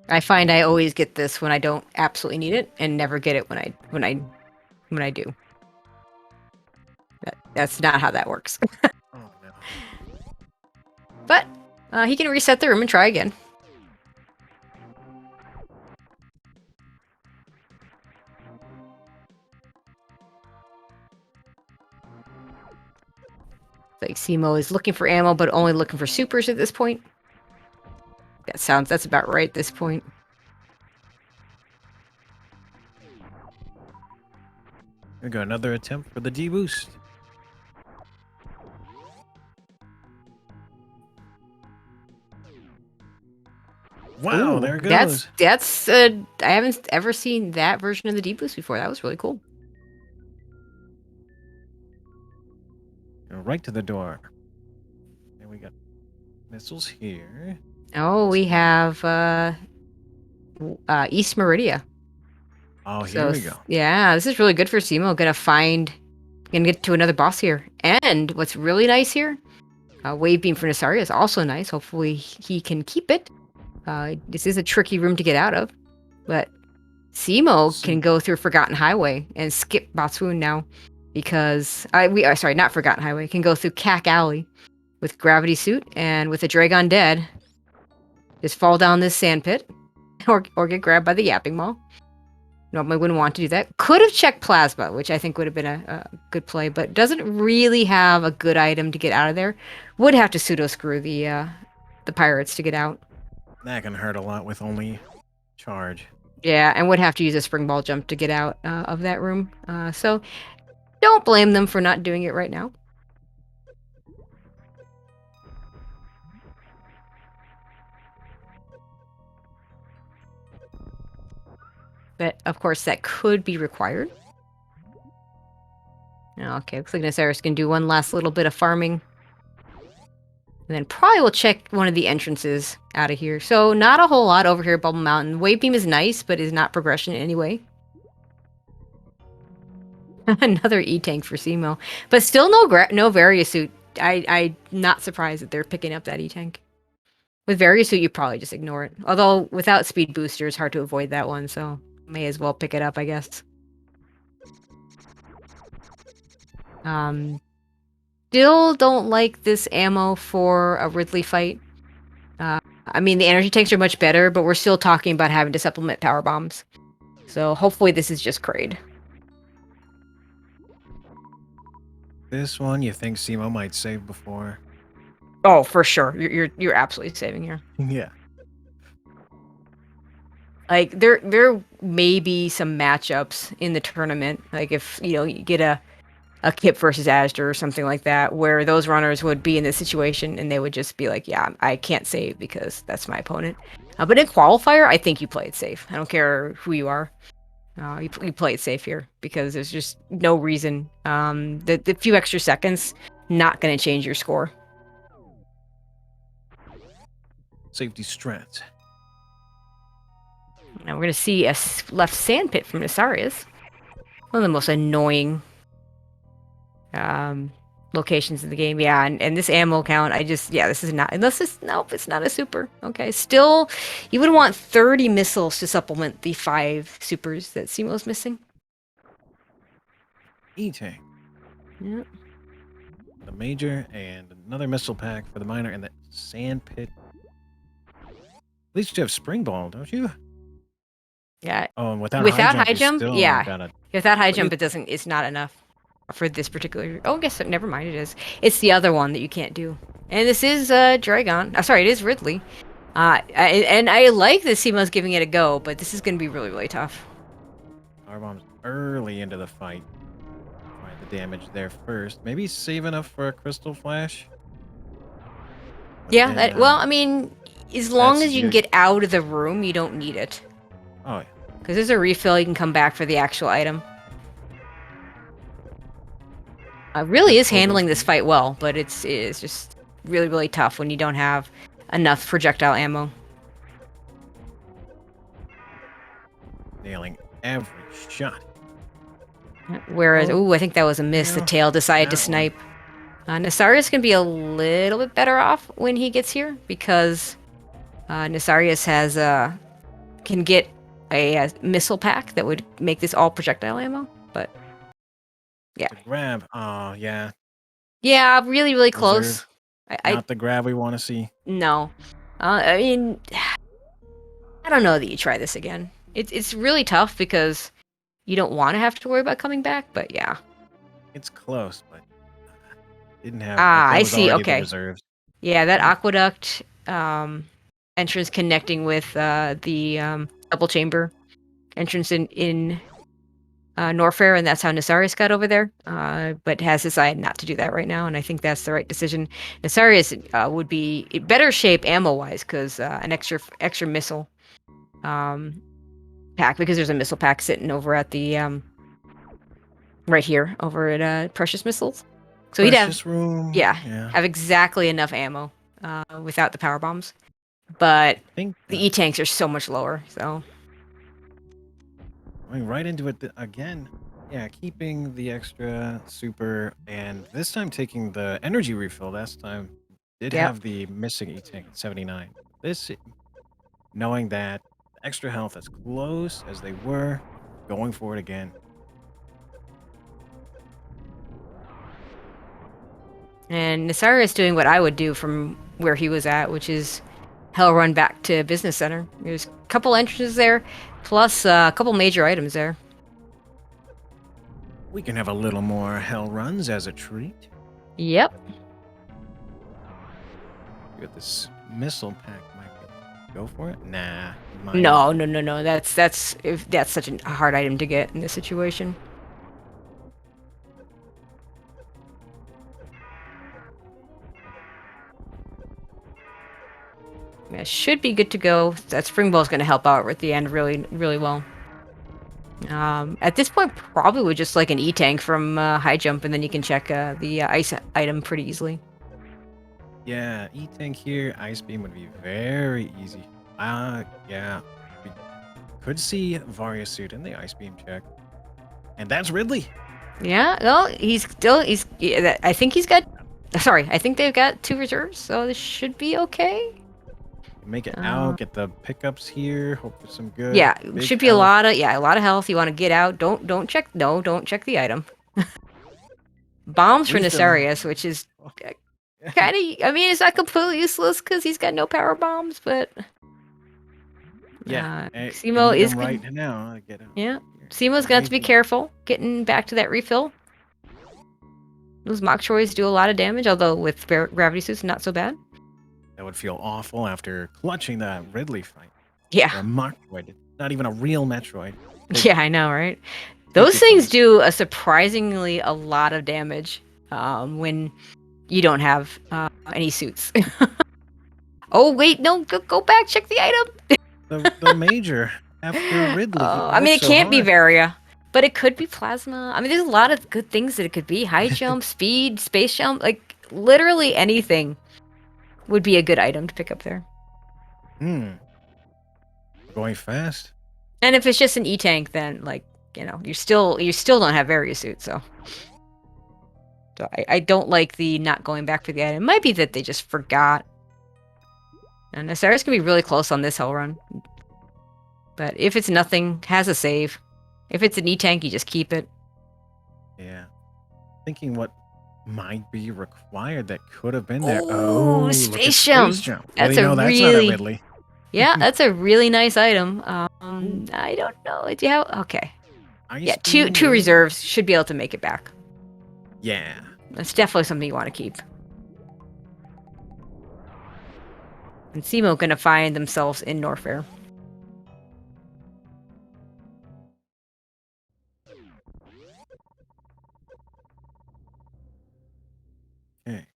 I find I always get this when I don't absolutely need it, and never get it when I do. That's not how that works. Oh no. But he can reset the room and try again. Like Simo is looking for ammo, but only looking for supers at this point. That's about right at this point. Here we go, another attempt for the D boost. Wow, Ooh, there it goes. That's I haven't ever seen that version of the D boost before. That was really cool. Right to the door. And we got missiles here. Oh, we have East Meridia. Oh, here we go. Yeah, this is really good for Simo. Gonna get to another boss here. And what's really nice here, Wave Beam for Nasaria is also nice. Hopefully he can keep it. This is a tricky room to get out of, but Simo can go through Forgotten Highway and skip Botswoon now, because sorry, not Forgotten Highway. Can go through Cack Alley with Gravity Suit, and with a Draygon dead, just fall down this sand pit, or get grabbed by the Yapping Maw. Normally wouldn't want to do that. Could have checked Plasma, which I think would have been a good play, but doesn't really have a good item to get out of there. Would have to pseudo screw the pirates to get out. That can hurt a lot with only charge. Yeah, and would have to use a spring ball jump to get out of that room. So don't blame them for not doing it right now. But of course, that could be required. Okay, looks like Nasaris can do one last little bit of farming. And then probably we'll check one of the entrances out of here. So not a whole lot over here at Bubble Mountain. Wave Beam is nice, but is not progression in any way. Another E-Tank for Simo. But still no Varia suit. I'm not surprised that they're picking up that E-Tank. With Varia suit, you probably just ignore it. Although without speed booster, it's hard to avoid that one, so may as well pick it up, I guess. Still don't like this ammo for a Ridley fight. I mean, the energy tanks are much better, but we're still talking about having to supplement power bombs. So hopefully this is just Kraid. This one you think Simo might save before? Oh, for sure. You're absolutely saving here. Yeah. Like there may be some matchups in the tournament, like if you get a Kip versus Astor or something like that, where those runners would be in this situation and they would just be like, yeah, I can't save because that's my opponent. But in Qualifier, I think you play it safe. I don't care who you are. You play it safe here because there's just no reason. The few extra seconds not going to change your score. Safety strats. Now we're going to see a left sandpit from Nasarius. One of the most annoying locations in the game. Yeah, and this ammo count, this is not, nope, it's not a super. Okay, still, you would want 30 missiles to supplement the 5 supers that Simo's missing. E-Tank. Yep. The major and another missile pack for the minor and the sand pit. At least you have spring ball, don't you? Yeah. Oh, and without high jump, yeah. Without high jump, it's not enough for this particular. Oh, I guess never mind. It is. It's the other one that you can't do. And this is Draygon. Sorry, it is Ridley. And I like that Simo's giving it a go, but this is going to be really, really tough. Power bombs early into the fight. Find the damage there first. Maybe save enough for a crystal flash. But yeah. then, well, I mean, as long as you can get out of the room, you don't need it. Oh, yeah. Because there's a refill, you can come back for the actual item. Really is handling this fight well, but it's just really, really tough when you don't have enough projectile ammo. Nailing every shot. Whereas, I think that was a miss. The tail decided to snipe. Nasarius can be a little bit better off when he gets here, because Nasarius can get a missile pack that would make this all projectile ammo, but yeah. The grab, yeah. Yeah, really, really close. Not the grab we want to see. No. I mean, I don't know that you try this again. It's really tough because you don't want to have to worry about coming back, but yeah. It's close, but didn't have. I see. Okay. Reserves. Yeah, that aqueduct. entrance connecting with the double chamber entrance in Norfair, and that's how Nasarius got over there, but has decided not to do that right now, and I think that's the right decision. Nasarius would be in better shape ammo-wise, because an extra missile pack, because there's a missile pack sitting over at the right here over at Precious Missiles. So he'd have room. Have exactly enough ammo without the power bombs, but the E-tanks are so much lower, so going right into it again. Yeah, keeping the extra super, and this time taking the energy refill. Last time did have the missing E-tank at 79. This, knowing that extra health as close as they were, going for it again. And Nasara is doing what I would do from where he was at, which is hell run back to Business Center. There's a couple entrances there, plus a couple major items there. We can have a little more hell runs as a treat. Yep. Get this missile pack. Might go for it. Nah. No. That's such a hard item to get in this situation. It should be good to go. That spring ball is going to help out at the end really, really well. At this point, probably with just like an E-tank from high jump, and then you can check the ice item pretty easily. Yeah, E-tank here, ice beam would be very easy. Yeah, we could see Varia suit in the ice beam check, and that's Ridley. Yeah, no, I think he's got. Sorry, I think they've got 2 reserves, so this should be okay. Make it out, get the pickups here, hope for some good. Yeah, should be health. a lot of health. You want to get out. Don't check the item. Bombs for Nasarius, which is kind of. I mean, it's not completely useless because he's got no power bombs, but Simo is right now. Yeah, Simo's got to be careful getting back to that refill. Those mock Troys do a lot of damage, although with gravity suits, not so bad. That would feel awful after clutching that Ridley fight. Yeah. Or a Metroid. Not even a real Metroid. Yeah, I know, right? Those things do a surprisingly a lot of damage when you don't have any suits. Oh, wait, no, go back, check the item. the major after Ridley. I mean, it can't be Varia, but it could be Plasma. I mean, there's a lot of good things that it could be. High jump, speed, space jump, like literally anything would be a good item to pick up there. Going fast. And if it's just an E-tank, then like, you still don't have Varia suit, so I don't like the not going back for the item. It might be that they just forgot. And Nasarius can be really close on this hell run. But if it's nothing, has a save. If it's an E-tank, you just keep it. Yeah. Thinking what might be required that could have been there. Space jump. That's that's not a Ridley. Yeah, that's a really nice item. I don't know. Do you have? Okay. Two reserves should be able to make it back. Yeah. That's definitely something you want to keep. And Simo gonna find themselves in Norfair. Okay.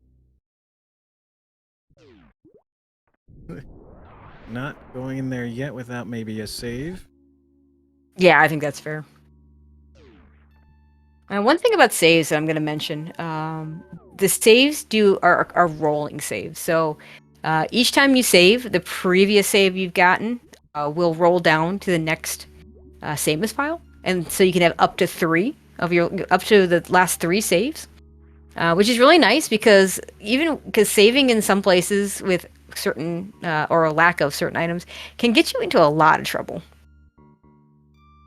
Not going in there yet without maybe a save. Yeah, I think that's fair. One thing about saves that I'm going to mention, the saves are rolling saves. So each time you save, the previous save you've gotten will roll down to the next same as file, and so you can have up to the last 3 saves, which is really nice because saving in some places with certain or a lack of certain items can get you into a lot of trouble.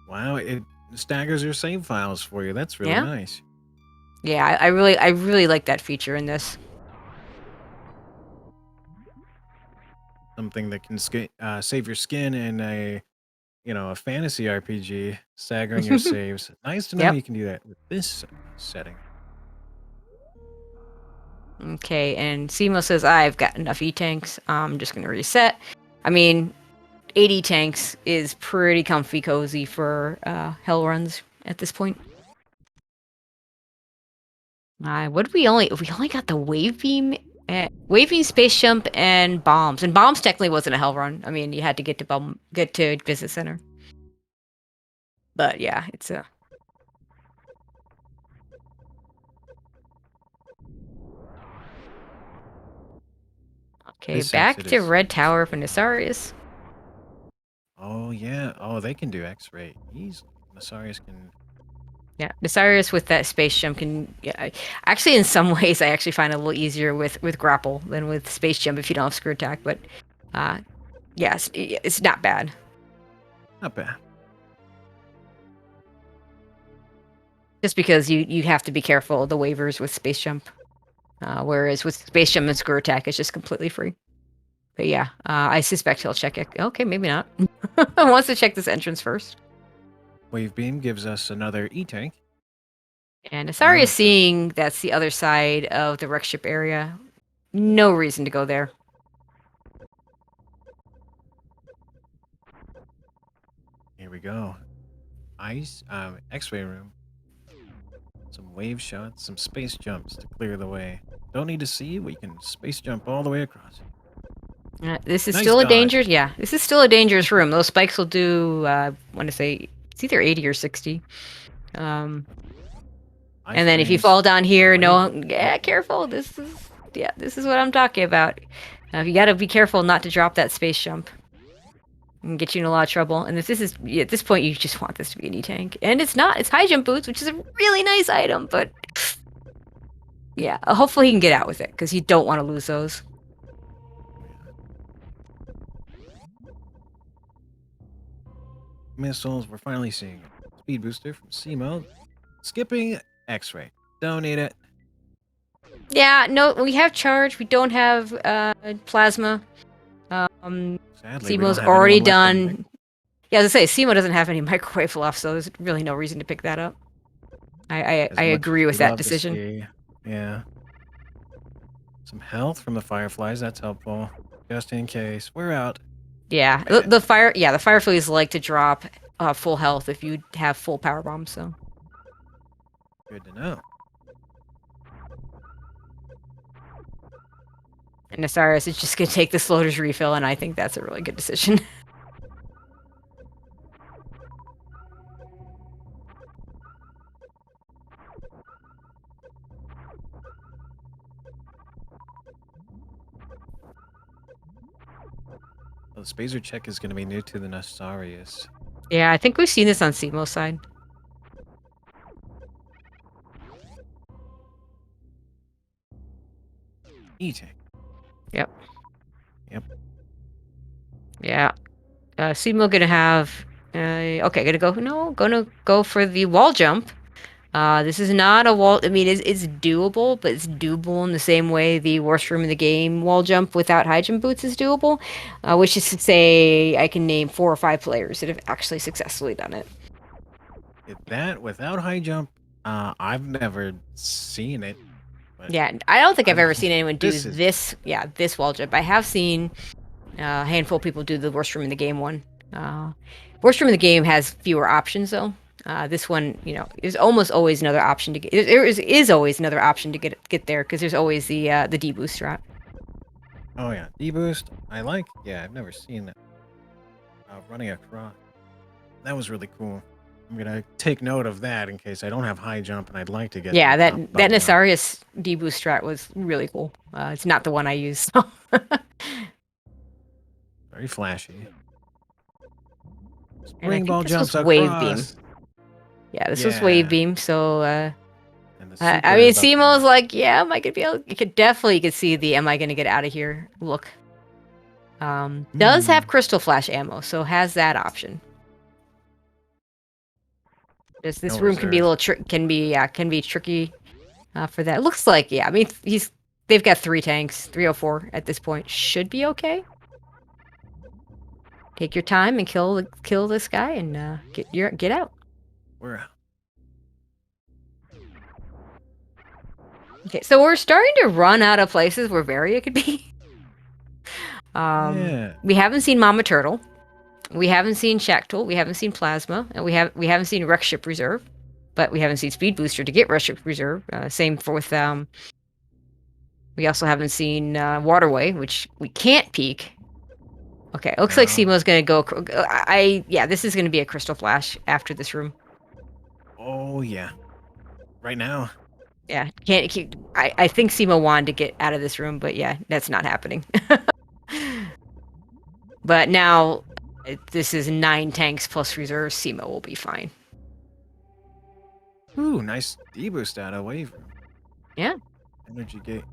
Wow, it staggers your save files for you. That's really nice. Yeah, I really like that feature in this. Something that can save your skin in a fantasy RPG, staggering your saves. Nice to know you can do that with this setting. Okay, and Simo says, I've got enough E-tanks. I'm just going to reset. I mean, 80 tanks is pretty comfy cozy for hell runs at this point. What did we only got the wave beam, space jump, and bombs. And bombs technically wasn't a hell run. I mean, you had to get to visit center. But yeah, it's a. Okay, This back exit to is Red Tower for Nesarius. Oh yeah. Oh, they can do X-ray easily. Nasarius can. Yeah, Nesarius with that space jump can. Yeah, actually, in some ways, I actually find it a little easier with grapple than with space jump if you don't have screw attack. But, yes, it's not bad. Not bad. Just because you have to be careful of the waivers with space jump, whereas with space jump and screw attack, it's just completely free. But yeah, I suspect he'll check it. Okay, maybe not. Wants to check this entrance first. Wave beam gives us another E-tank. And Asari is seeing that's the other side of the wreck ship area. No reason to go there. Here we go. Ice, X-ray room. Some wave shots, some space jumps to clear the way. Don't need to see, we can space jump all the way across. This is Nice still dodge. a dangerous. Yeah, this is still a dangerous room. Those spikes will do. I want to say it's either 80 or 60. And then if you fall down here, careful. This is what I'm talking about. You got to be careful not to drop that space jump. And get you in a lot of trouble. And if this is at this point, you just want this to be an E-tank, and it's not. It's high jump boots, which is a really nice item, but yeah, hopefully he can get out with it because you don't want to lose those. Missiles, we're finally seeing it. Speed booster from C mode. Skipping X-ray. Don't need it. Yeah, no, we have charge. We don't have plasma. Sadly, Simo's already done. Yeah, as I say, Simo doesn't have any microwave left, so there's really no reason to pick that up. I agree with that decision. Yeah. Some health from the Fireflies, that's helpful. Just in case. We're out. Yeah, the Fireflies like to drop full health if you have full power bombs, so. Good to know. And Nasarius is just going to take the floater's refill, and I think that's a really good decision. Well, the Spazer check is going to be new to the Nasarius. Yeah, I think we've seen this on Simo's side. E-tank. Yep. Yep. Yeah. Simo gonna have. Okay, gonna go for the wall jump. This is not a wall. I mean, it's doable, but it's doable in the same way the worst room in the game wall jump without high jump boots is doable. Which is to say, I can name 4 or 5 players that have actually successfully done it. That without high jump, I've never seen it. Yeah, I don't think I've ever seen anyone do this. Yeah, this wall jump. I have seen a handful of people do the worst room in the game one. Worst room in the game has fewer options though. This one, there's almost always another option to get. There is always another option to get there because there's always the deboost route. Oh yeah, deboost. I like. Yeah, I've never seen that. Running a Croc. That was really cool. I'm gonna take note of that in case I don't have high jump and I'd like to get. Yeah, that Nasarius deboost strat was really cool. It's not the one I use. So. Very flashy. Spring ball jumps across. Wave beam. Yeah, this was wave beam. So, I mean, Simo's like, yeah, am I gonna be able? You could see the "Am I gonna get out of here?" look. Does have crystal flash ammo, so has that option. This room can be a little can be tricky for that. It looks like I mean they've got 3 tanks, 304 at this point. Should be okay. Take your time and kill this guy and get out. We're out. Okay, so we're starting to run out of places where Varia could be. Yeah. We haven't seen Mama Turtle. We haven't seen Shacktool. We haven't seen Plasma, and we haven't seen Wreck Ship Reserve, but we haven't seen Speed Booster to get Wreck Ship Reserve. Same for with we also haven't seen Waterway, which we can't peek. Okay, it looks like No. Simo's gonna go. Yeah, this is gonna be a Crystal Flash after this room. Oh yeah. Right now. Yeah, can't keep. I think Simo wanted to get out of this room, but yeah, that's not happening. But now, this is 9 tanks plus reserves. Simo will be fine. Ooh, nice deboost out of wave room. Yeah. Energy gate.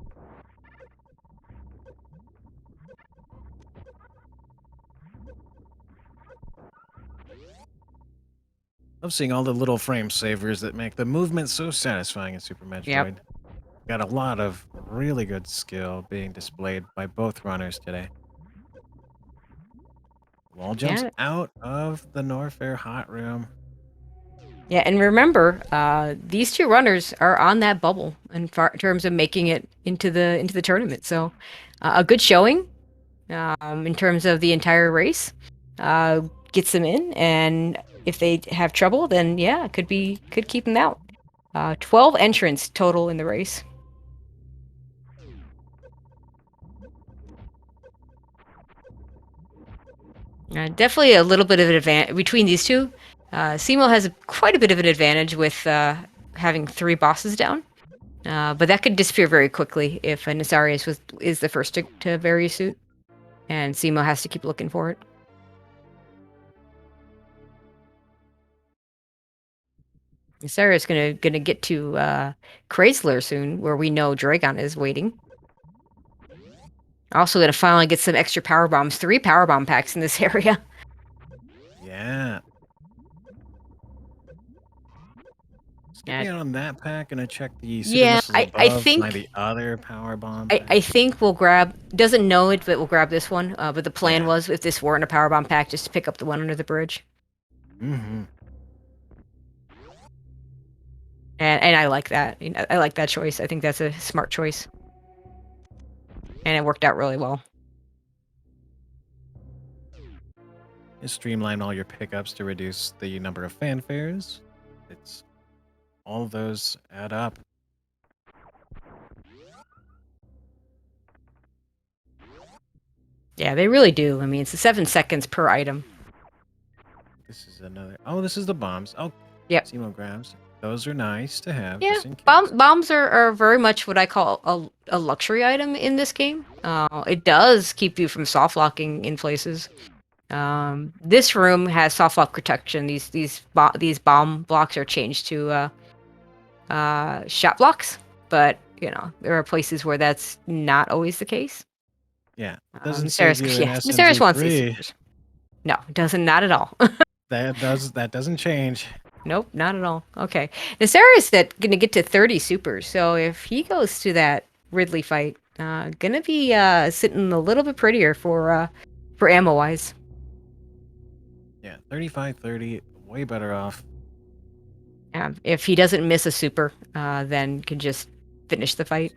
Love seeing all the little frame savers that make the movement so satisfying in Super Metroid. Yep. Got a lot of really good skill being displayed by both runners today. Wall jumps out of the Norfair hot room. Yeah, and remember, these two runners are on that bubble in terms of making it into the tournament. So, a good showing in terms of the entire race gets them in, and if they have trouble, then yeah, could keep them out. 12 entrants total in the race. Definitely a little bit of an advantage between these two. Simo has quite a bit of an advantage with having 3 bosses down, but that could disappear very quickly if Nasarius is the first to Varia suit, and Simo has to keep looking for it. Nasarius gonna get to Chrysler soon, where we know Draygon is waiting. Also gonna finally get some extra power bombs. 3 power bomb packs in this area. Yeah. Skipping on that pack, gonna check the super missiles above I think by the other power bomb. I think we'll grab. Doesn't know it, but we'll grab this one. But the plan was, if this weren't a power bomb pack, just to pick up the one under the bridge. Mm-hmm. And I like that. You know, I like that choice. I think that's a smart choice, and it worked out really well. Just streamline all your pickups to reduce the number of fanfares. It's all those add up. Yeah, they really do. I mean, it's 7 seconds per item. This is another. Oh, this is the bombs. Oh, yep. Simo grabs. Those are nice to have. Yeah, just in case. bombs are very much what I call a luxury item in this game. It does keep you from soft locking in places. This room has soft lock protection. These bomb blocks are changed to shot blocks, but you know there are places where that's not always the case. Yeah, it doesn't save you in Nasarius wants these SMG3. supers. No, it doesn't. Not at all. That doesn't change. Nope, not at all. Okay, Nasarius that gonna get to 30 supers. So if he goes to that Ridley fight, gonna be sitting a little bit prettier for ammo wise. Yeah, 35-30, way better off. If he doesn't miss a super, then can just finish the fight.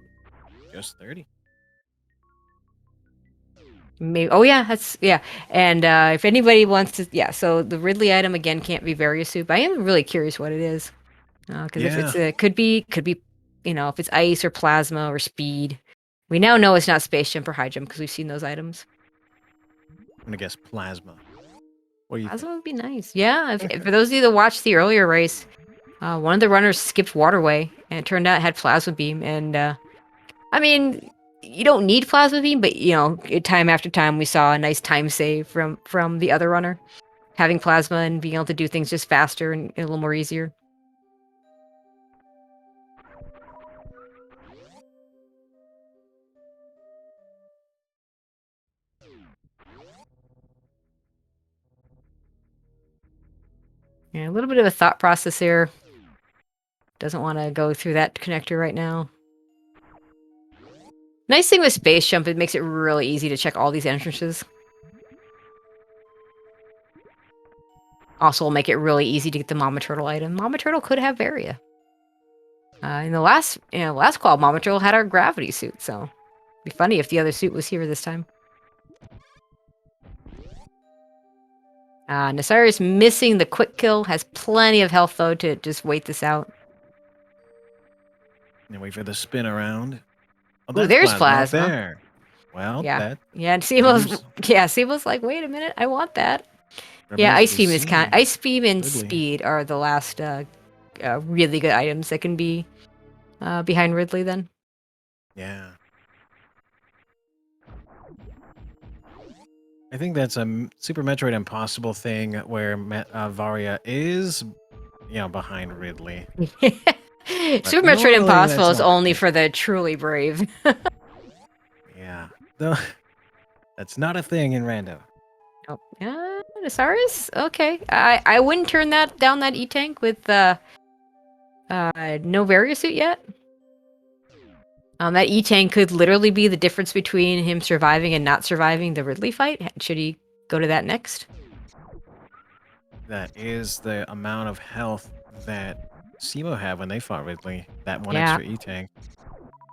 Just 30. Maybe. Oh yeah, And if anybody wants to, So the Ridley item again can't be Varia soup. I am really curious what it is, because if it's could be, you know, if it's ice or plasma or speed. We now know it's not space jump or high jump because we've seen those items. I'm gonna guess plasma. What do you Plasma think? would be nice. Yeah, if for those of you that watched the earlier race, one of the runners skipped Waterway, and it turned out it had plasma beam. And I mean, you don't need plasma beam, but you know, time after time we saw a nice time save from the other runner, having plasma and being able to do things just faster and a little more easier. Yeah, a little bit of a thought process here. Doesn't want to go through that connector right now. Nice thing with space jump, it makes it really easy to check all these entrances. Also will make it really easy to get the Mama Turtle item. Mama Turtle could have Varia. In the last qual, Mama Turtle had our gravity suit, so it'd be funny if the other suit was here this time. Nasari's missing the quick kill, has plenty of health though to just wait this out. And wait for the spin around. Oh, Ooh, that's there's plasma up plasma. there. Well, Yeah. that Yeah, and leaves Simo's like, wait a minute, I want that. Yeah, remains to be seen. Ice Beam and Ridley. Speed are the last really good items that can be behind Ridley then. Yeah. I think that's a Super Metroid Impossible thing where Varia is, behind Ridley. Super Metroid normally Impossible that's is not the only case. for the truly brave. Yeah. Though that's not a thing in Rando. Oh, yeah, Nasaris? Okay. I wouldn't turn down that E-Tank with no Varia suit yet. That E-Tank could literally be the difference between him surviving and not surviving the Ridley fight. Should he go to that next? That is the amount of health that Simo had when they fought Ridley. That one Yeah. extra E-Tank.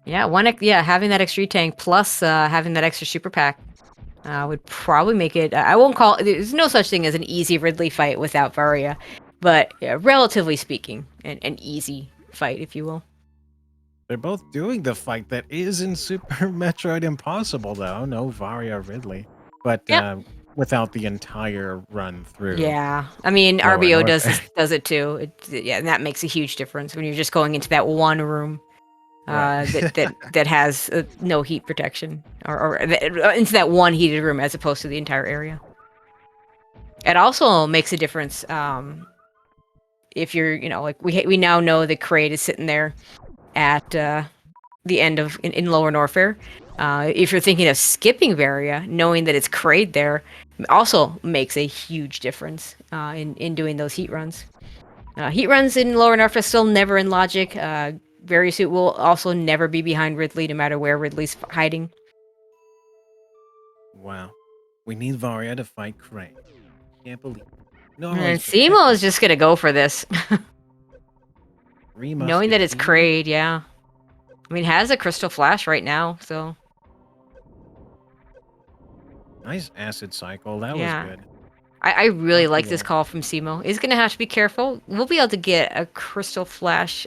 Yeah, having that extra E-Tank plus having that extra super pack would probably make it. I won't call. There's no such thing as an easy Ridley fight without Varia, but relatively speaking, an easy fight, if you will. They're both doing the fight that is in Super Metroid Impossible, though. No Varia Ridley. But without the entire run through. Yeah, I mean, Lower RBO Norfair. does it too. And that makes a huge difference when you're just going into that one room Right. that has no heat protection, or into that one heated room as opposed to the entire area. It also makes a difference if you're, like we now know the crate is sitting there at the end of in lower Norfair. If you're thinking of skipping Varia, knowing that it's crate there also makes a huge difference in doing those heat runs. Heat runs in lower Norfair still never in logic. Varia suit will also never be behind Ridley, no matter where Ridley's hiding. Wow. We need Varia to fight Crane. Can't believe it. No, And Simo is just gonna go for this. Knowing that it's Kraid, yeah. I mean, it has a crystal flash right now, so. Nice acid cycle. That was good. I really like this call from Simo. He's gonna have to be careful. We'll be able to get a crystal flash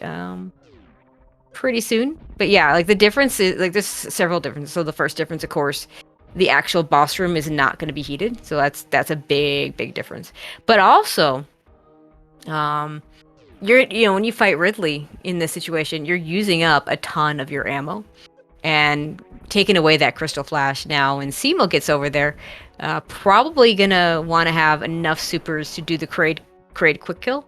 pretty soon. But yeah, like the difference is like there's several differences. So the first difference, of course, the actual boss room is not going to be heated. So that's a big difference. But also, when you fight Ridley in this situation, you're using up a ton of your ammo and taking away that crystal flash. Now, when Simo gets over there, probably gonna want to have enough supers to do the Kraid quick kill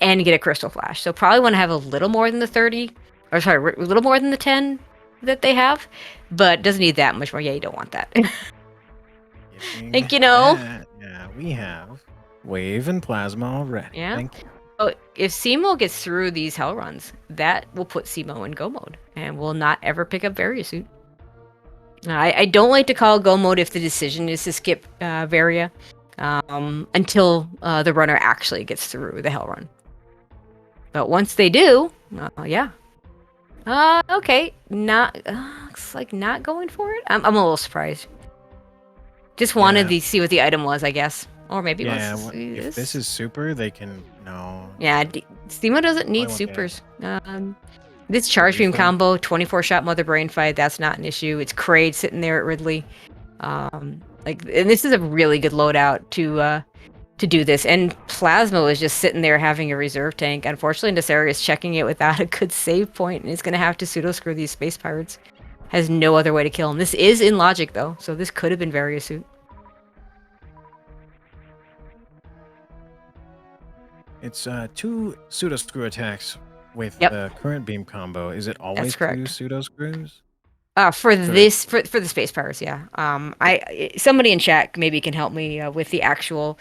and get a crystal flash. So probably want to have a little more than the 30, or sorry, a little more than the 10 that they have, but doesn't need that much more. Yeah, you don't want that. Think Yeah, we have wave and plasma already. Yeah. Thank you. So if Simo gets through these hell runs, that will put Simo in go mode and will not ever pick up Varia suit. I don't like to call go mode if the decision is to skip Varia until the runner actually gets through the hell run. But once they do, yeah. Okay, looks like not going for it. I'm a little surprised. Just wanted to see what the item was, I guess. Or maybe if this is super, they can Yeah, Simo doesn't need supers. This charge beam combo, 24-shot mother brain fight, that's not an issue. It's Kraid sitting there at Ridley. And this is a really good loadout to do this. And Plasma was just sitting there having a reserve tank. Unfortunately, Nasari is checking it without a good save point, and he's going to have to pseudo screw these space pirates. Has no other way to kill him. This is in logic though, so this could have been Varia suit. It's 2 pseudo screw attacks with the current beam combo. Is it always 2 pseudo screws? For the space pirates, yeah. Somebody in chat maybe can help me with the actual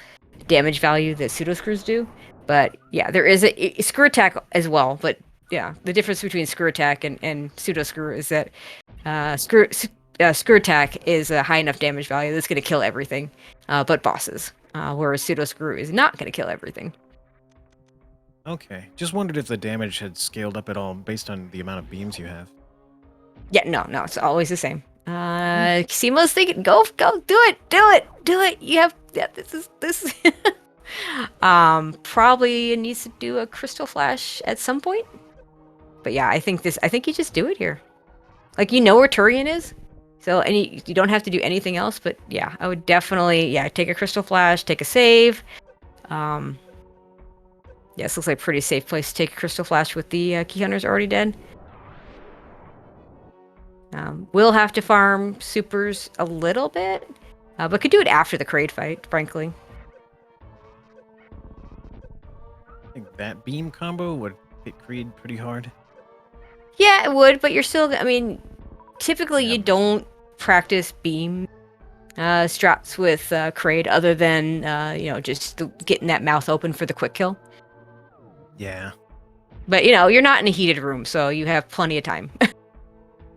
damage value that pseudo screws do. But yeah, there is a screw attack as well. But yeah, the difference between screw attack and pseudo screw is that screw attack is a high enough damage value that's going to kill everything, but bosses. Whereas pseudo screw is not going to kill everything. Okay, just wondered if the damage had scaled up at all based on the amount of beams you have. Yeah, no, it's always the same. Simo's thinking, go, do it. You have, yeah, this. Probably needs to do a crystal flash at some point. But yeah, I think you just do it here. Like, you know where Turian is, so you don't have to do anything else. But yeah, I would definitely, yeah, take a crystal flash, take a save. Yeah, this looks like a pretty safe place to take a crystal flash with the key hunters already dead. We'll have to farm supers a little bit, but could do it after the Kraid fight, frankly. I think that beam combo would hit Creed pretty hard. Yeah, it would, but you're still, I mean, typically you don't practice beam straps with Kraid other than, just getting that mouth open for the quick kill. Yeah. But, you're not in a heated room, so you have plenty of time.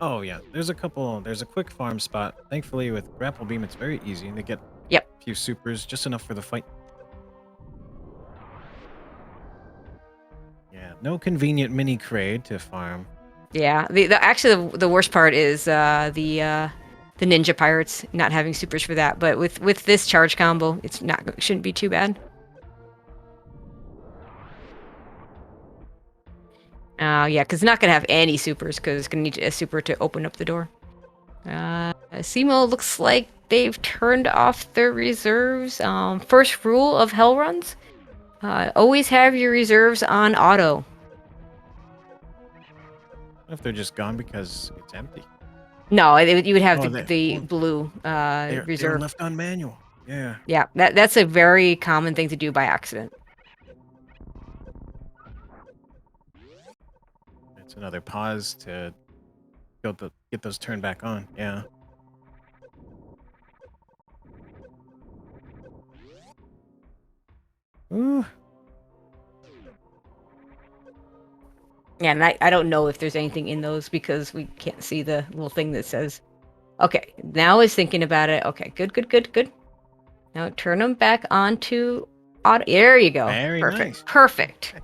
Oh, yeah. There's a quick farm spot. Thankfully, with Grapple Beam, it's very easy to get a few supers, just enough for the fight. Yeah, no convenient mini Kraid to farm. Yeah, actually the worst part is the ninja pirates not having supers for that. But with this charge combo, shouldn't be too bad. Yeah, because it's not gonna have any supers because it's gonna need a super to open up the door. Simo looks like they've turned off their reserves. First rule of hell runs: always have your reserves on auto. What if they're just gone because it's empty? No, you would have the blue reserve. They're left on manual. Yeah. Yeah, that's a very common thing to do by accident. It's another pause to get those turned back on. Yeah. Ooh. Yeah, and I don't know if there's anything in those because we can't see the little thing that says. Okay, now is thinking about it. Okay, good. Now turn them back onto auto. There you go. Very nice. Perfect.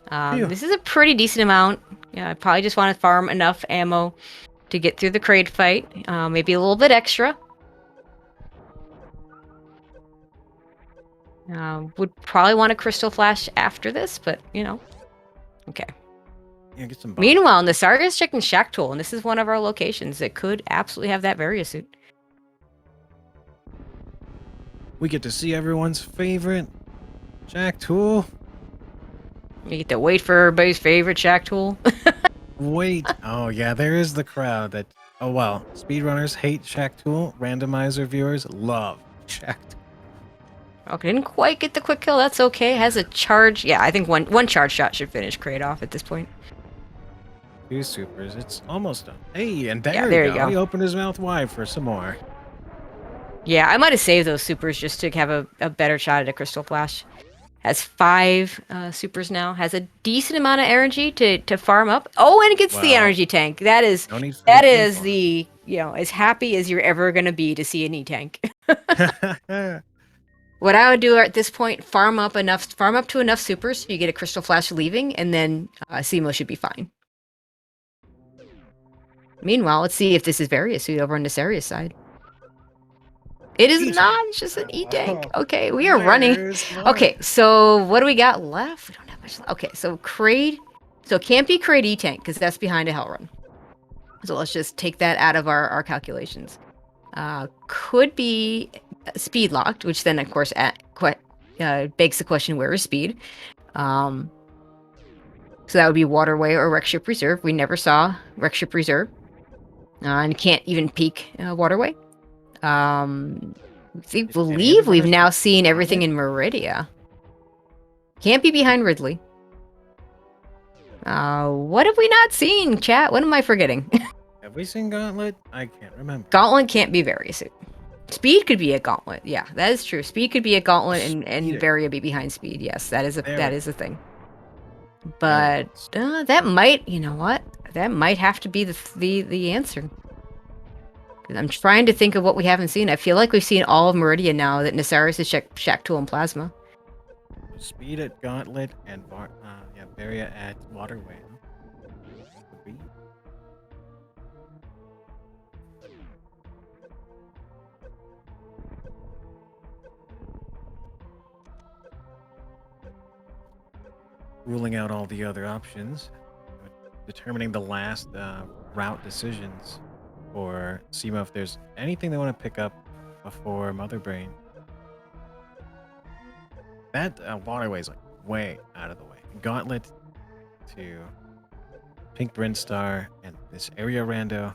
This is a pretty decent amount. Yeah, I probably just want to farm enough ammo to get through the Kraid fight. Maybe a little bit extra. Would probably want a crystal flash after this, but okay. Yeah, get some. Meanwhile, Nasaria's checking Shack Tool, and this is one of our locations that could absolutely have that Varia suit. We get to see everyone's favorite Shack Tool. You get to wait for everybody's favorite Shack Tool. Wait. Oh, yeah, there is the crowd that... Oh, well. Speedrunners hate Shack Tool. Randomizer viewers love Shack Tool. Okay, didn't quite get the quick kill. That's okay. Has a charge. Yeah, I think one charge shot should finish Kraid off at this point. 2 supers. It's almost done. Hey, and there, you go. He opened his mouth wide for some more. Yeah, I might have saved those supers just to have a better shot at a crystal flash. Has 5 supers now. Has a decent amount of energy to farm up. Oh, and it gets the energy tank. That is the as happy as you're ever gonna be to see an E-tank. What I would do at this point: farm up to enough supers so you get a crystal flash leaving, and then Simo should be fine. Meanwhile, let's see if this is Varia suit over on Nasaria's side. It is not. It's just an E-tank. Okay, we are running. Okay, so what do we got left? We don't have much left. Okay, so Kraid. So it can't be Kraid E-tank because that's behind a hell run. So let's just take that out of our calculations. Could be speed locked, which then of course begs the question, where is speed? So that would be waterway or wreck ship reserve. We never saw wreck ship reserve, and can't even peek waterway. We believe we've now seen everything in Meridia. Can't be behind Ridley. What have we not seen, chat? What am I forgetting? Have we seen Gauntlet? I can't remember. Gauntlet can't be Varia suit. Speed could be a Gauntlet. Yeah, that is true. Speed could be a Gauntlet and Varia be behind Speed. Yes, that is a thing. But that might, that might have to be the answer. I'm trying to think of what we haven't seen. I feel like we've seen all of Meridia now that Nasarius is Shack Tool and Plasma. Speed at Gauntlet and Varia at Waterway. ruling out all the other options, determining the last route decisions for SEMA if there's anything they want to pick up before Mother Brain. That waterway is like way out of the way. Gauntlet to Pink Brinstar and this area rando.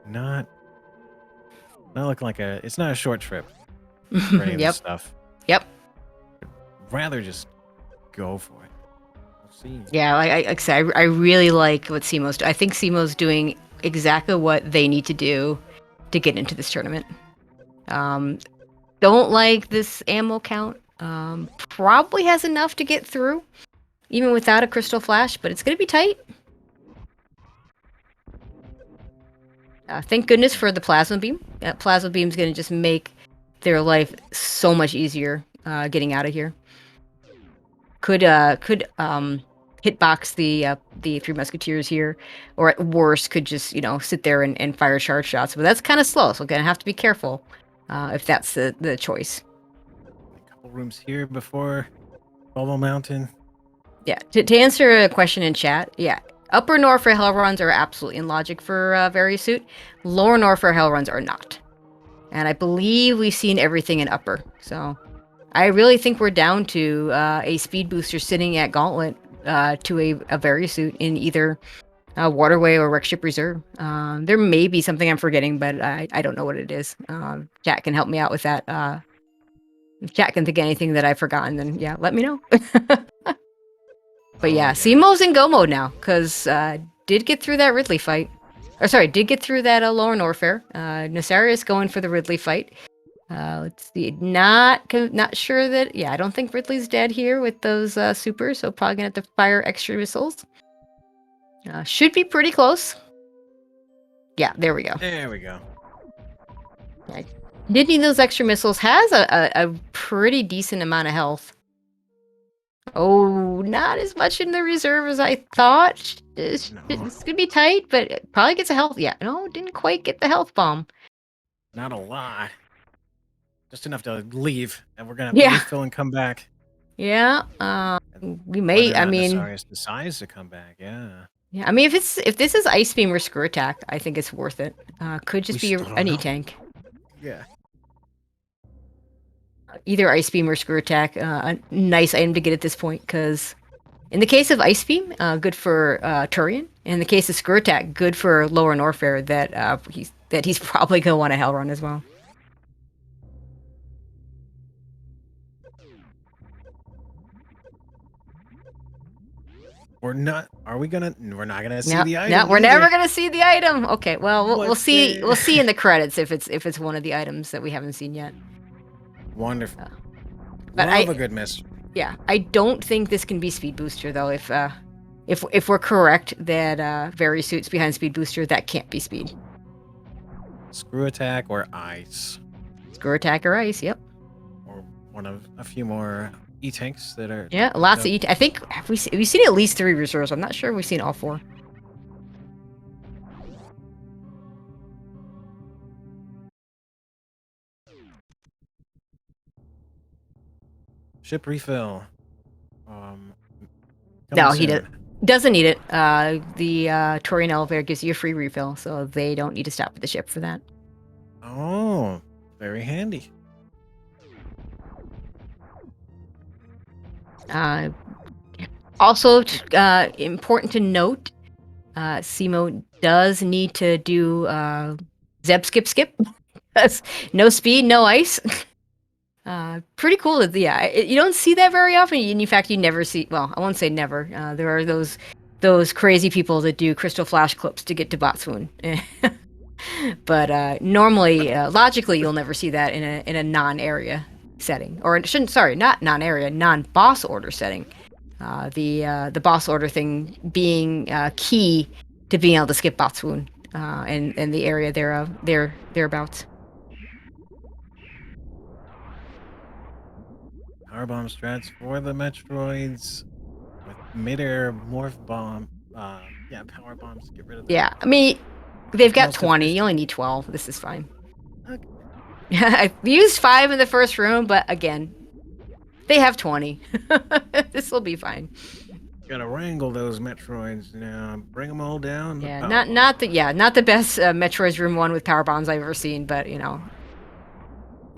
Not looking like it's not a short trip for any of this stuff. Yep. I'd rather just go for it. We'll see. Yeah, I really like what SEMO's doing. I think SEMO's doing exactly what they need to do to get into this tournament. Don't like this ammo count. Probably has enough to get through, even without a Crystal Flash, but it's going to be tight. Thank goodness for the Plasma Beam. Plasma Beam's going to just make their life so much easier getting out of here. Could hitbox the Three Musketeers here, or at worst could just sit there and fire charge shots. But that's kind of slow, so we're gonna have to be careful if that's the choice. A couple rooms here before Bubble Mountain. Yeah, to answer a question in chat, yeah, upper norfair hell runs are absolutely in logic for Varia suit. Lower norfair hell runs are not, and I believe we've seen everything in upper. So I really think we're down to a speed booster sitting at Gauntlet to a Varia suit in either Waterway or Wreck Ship Reserve. There may be something I'm forgetting, but I don't know what it is. Chat can help me out with that. If chat can think of anything that I've forgotten, then yeah, let me know. But yeah, SEMO's in go mode now, because did get through that Ridley fight. Or sorry, did get through that lower norfair. Nasarius going for the Ridley fight. Let's see. Not sure that. Yeah, I don't think Ridley's dead here with those supers, so probably gonna have to fire extra missiles. Should be pretty close. Yeah, there we go. There we go. Yeah, did need those extra missiles. Has a pretty decent amount of health. Oh, not as much in the reserve as I thought. It's gonna be tight, but it probably gets a health. Yeah, no, didn't quite get the health bomb. Not a lot. Just enough to leave, and we're gonna have to refill and come back. Yeah, we may. I mean, decides to come back. Yeah. Yeah, I mean, if this is Ice Beam or Screw Attack, I think it's worth it. Could just be an E-Tank. Yeah. Either Ice Beam or Screw Attack, a nice item to get at this point, because in the case of Ice Beam, good for Turian. In the case of Screw Attack, good for lower norfair that he's probably gonna want to Hell Run as well. We're not gonna see the item. No, we're never gonna see the item. Okay, well we'll see. We'll see in the credits if it's one of the items that we haven't seen yet. Wonderful. But Love a good miss. Yeah, I don't think this can be Speed Booster though. If we're correct that Varia suits behind Speed Booster, that can't be Speed. Screw Attack or Ice. Screw Attack or Ice. Yep. Or one of a few more E-Tanks that are... Yeah, lots of I think we've seen at least 3 reserves. I'm not sure we've seen all 4. Ship refill. No, he doesn't need it. The Turian elevator gives you a free refill, so they don't need to stop at the ship for that. Oh, very handy. Also, important to note, SEMO does need to do Zeb skip. No speed, no ice. Pretty cool. You don't see that very often. In fact, you never see. Well, I won't say never. There are those crazy people that do crystal flash clips to get to Botswoon. But normally, logically, you'll never see that in a non-area setting, or not non-area, non-boss order setting. The boss order thing being key to being able to skip Botswoon and the area thereabouts. Power bomb strats for the Metroids with mid-air morph bomb. Power bombs. Get rid of that. Yeah, I mean, they've got 20. You only need 12. This is fine. Okay. I used 5 in the first room, but again, They have 20. This will be fine. Gotta wrangle those Metroids now. Bring them all down. Yeah, not the best Metroid's Room 1 with power bombs I've ever seen, but you know,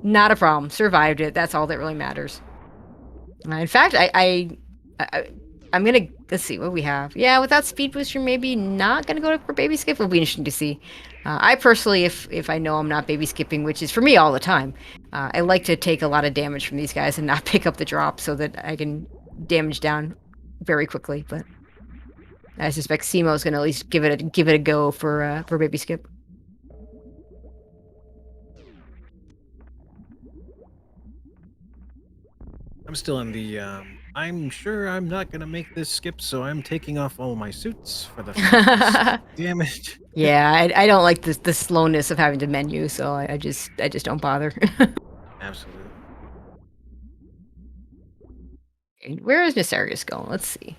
not a problem. Survived it. That's all that really matters. In fact, I'm gonna let's see what we have. Yeah, without speed booster, maybe not gonna go for baby skip. It'll be interesting to see. I personally, if I know I'm not baby skipping, which is for me all the time, I like to take a lot of damage from these guys and not pick up the drop so that I can damage down very quickly. But I suspect Simo's gonna at least give it a go for baby skip. I'm still in the I'm sure I'm not gonna make this skip, so I'm taking off all my suits for the fastest damage. Yeah, I don't like the slowness of having to menu, so I just don't bother. Absolutely. Where is Nefarious going? Let's see.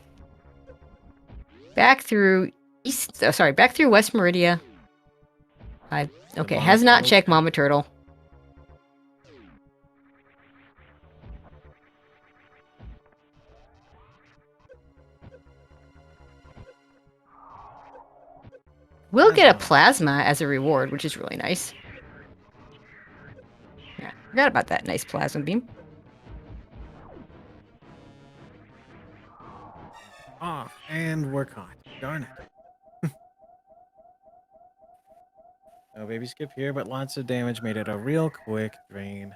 Back through east. Oh, sorry, back through West Meridia. Okay, has not checked Mama Turtle. We'll get a plasma as a reward, which is really nice. Yeah, forgot about that nice plasma beam. Off, and we're caught. Darn it. No baby skip here, but lots of damage. Made it a real quick drain.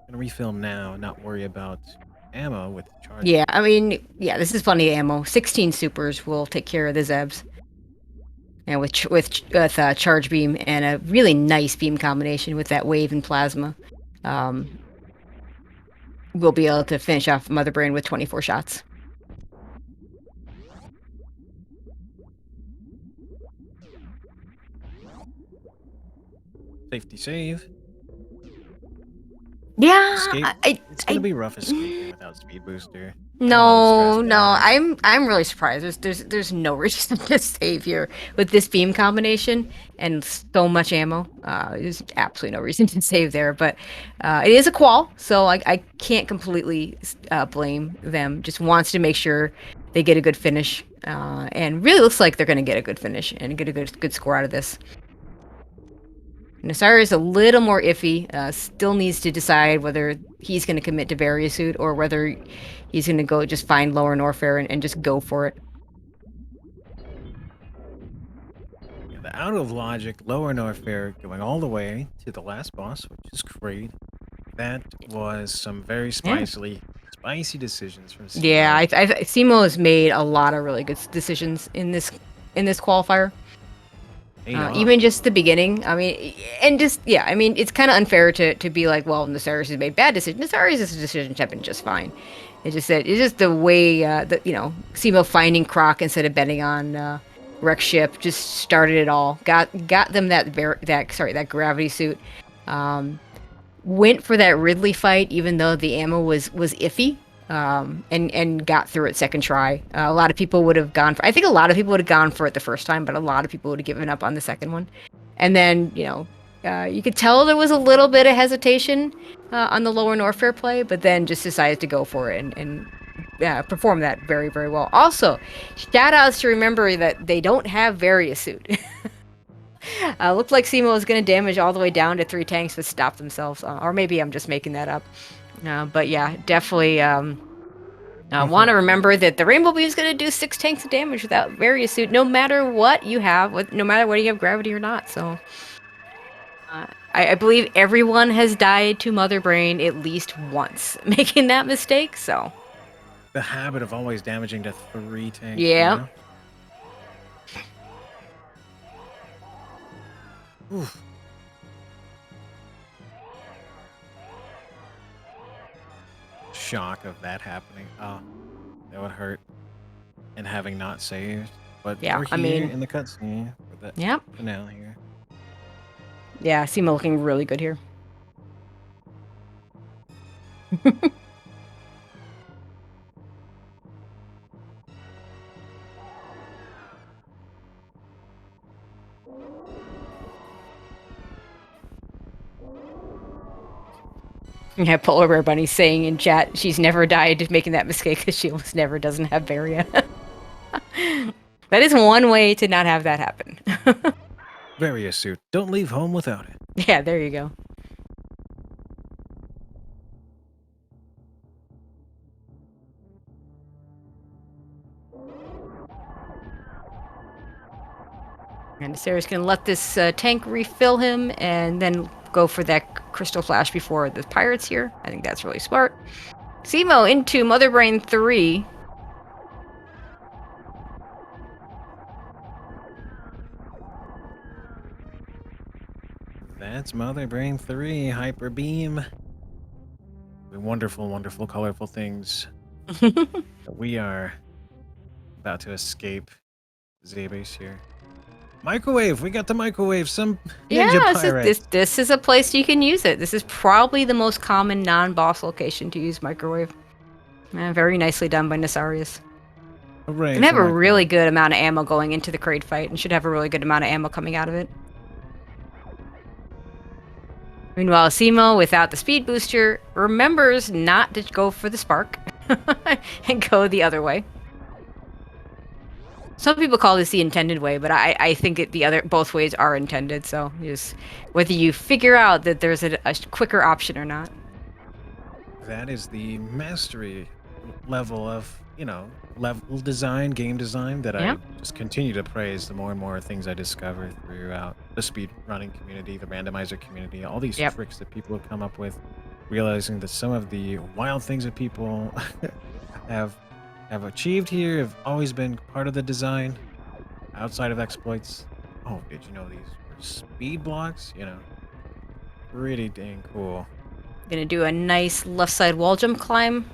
Gonna refill now, not worry about ammo with charge. Yeah, I mean, yeah, this is plenty of ammo. 16 supers will take care of the Zebs. And with charge beam and a really nice beam combination with that wave and plasma, we'll be able to finish off Mother Brain with 24 shots. Safety save. Yeah, it's gonna be rough escaping without speed booster. No, I'm really surprised. There's no reason to save here with this beam combination and so much ammo. There's absolutely no reason to save there. But it is a qual, so I can't completely blame them. Just wants to make sure they get a good finish, and really looks like they're going to get a good finish and get a good score out of this. Nasara is a little more iffy. Still needs to decide whether he's going to commit to Varia suit or whether he's going to go just find lower norfair and just go for it. Yeah, the out of logic lower norfair going all the way to the last boss, which is great. That was some very spicy decisions from Simo. Yeah, Simo has made a lot of really good decisions in this qualifier. Even just the beginning, I mean, and just, yeah, I mean, it's kind of unfair to be like, well, Nasarius has made bad decisions. Nasarius' decisions have been just fine. It's just the way that, you know, Simo finding Croc instead of betting on Rex Ship just started it all. Got them that gravity suit. Went for that Ridley fight, even though the ammo was iffy. And got through it second try. A lot of people would have gone for, I think a lot of people would have gone for it the first time, but a lot of people would have given up on the second one. And then, you know, you could tell there was a little bit of hesitation on the lower norfair play, but then just decided to go for it and perform that very, very well. Also, shout outs to remember that they don't have Varia suit. Looked like Simo was going to damage all the way down to 3 tanks, but stopped themselves. Or maybe I'm just making that up. But yeah, definitely want to remember that the Rainbow Beam is going to do 6 tanks of damage without Varia suit, no matter what you have, no matter whether you have gravity or not. So I believe everyone has died to Mother Brain at least once, making that mistake. So the habit of always damaging to 3 tanks. Yeah. Oof. Shock of that happening. Oh, that would hurt. And having not saved. But yeah, we're here, I mean, in the cutscene for the finale here. Yeah, Simo looking really good here. Yeah, Polar Bear Bunny saying in chat she's never died making that mistake because she almost never doesn't have Varia. That is one way to not have that happen. Varia suit. Don't leave home without it. Yeah, there you go. And Sarah's gonna let this tank refill him and then go for that crystal flash before the pirates here. I think that's really smart. Simo into Mother Brain 3. That's Mother Brain 3, Hyper Beam. The wonderful, wonderful, colorful things. We are about to escape Z-Base here. Microwave! We got the microwave! Some ninja pirate! This is a place you can use it. This is probably the most common non-boss location to use microwave. Very nicely done by Nasarius. Hooray! And have a really good amount of ammo going into the crate fight, and should have a really good amount of ammo coming out of it. Meanwhile, Simo, without the speed booster, remembers not to go for the spark and go the other way. Some people call this the intended way, but I think both ways are intended. So just whether you figure out that there's a quicker option or not. That is the mastery level of, level design, game design that I just continue to praise the more and more things I discover throughout the speed running community, the randomizer community, all these tricks that people have come up with, realizing that some of the wild things that people have achieved here have always been part of the design outside of exploits. Oh, did you know these were speed blocks? Pretty dang cool. Gonna do a nice left side wall jump climb.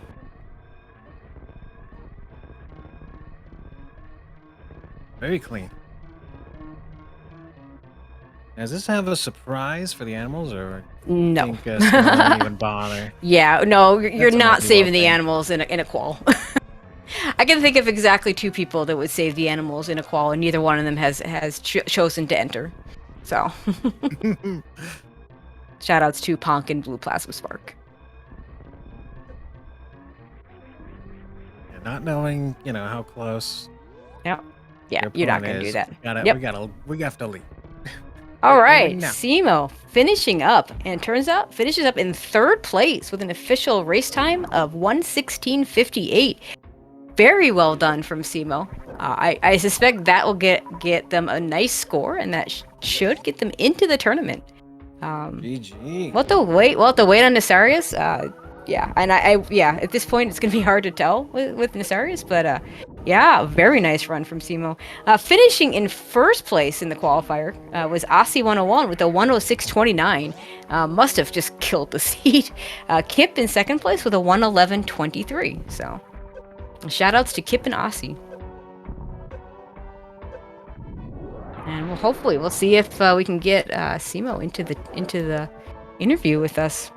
Very clean. Does this have a surprise for the animals, or no? Think, won't even bother? Yeah, no, you're not saving the animals in a qual. I can think of exactly 2 people that would save the animals in a qual, and neither one of them has chosen to enter. So, shoutouts to Ponk and Blue Plasma Spark. Yeah, not knowing, how close. Yep. Yeah, you're not gonna do that. We have to leave. All right, Simo finishing up, and turns out finishes up in 3rd place with an official race time of 1:16:58. Very well done from Simo. I suspect that will get them a nice score, and that should get them into the tournament. GG. We'll have to wait on Nasarius. Yeah, and at this point it's gonna be hard to tell with Nasarius, but yeah, very nice run from Simo. Finishing in 1st place in the qualifier was Aussie 101 with a 106.29. Must have just killed the seed. Kip in 2nd place with a 111.23. So, shoutouts to Kip and Aussie. And we'll see if we can get Simo into the interview with us.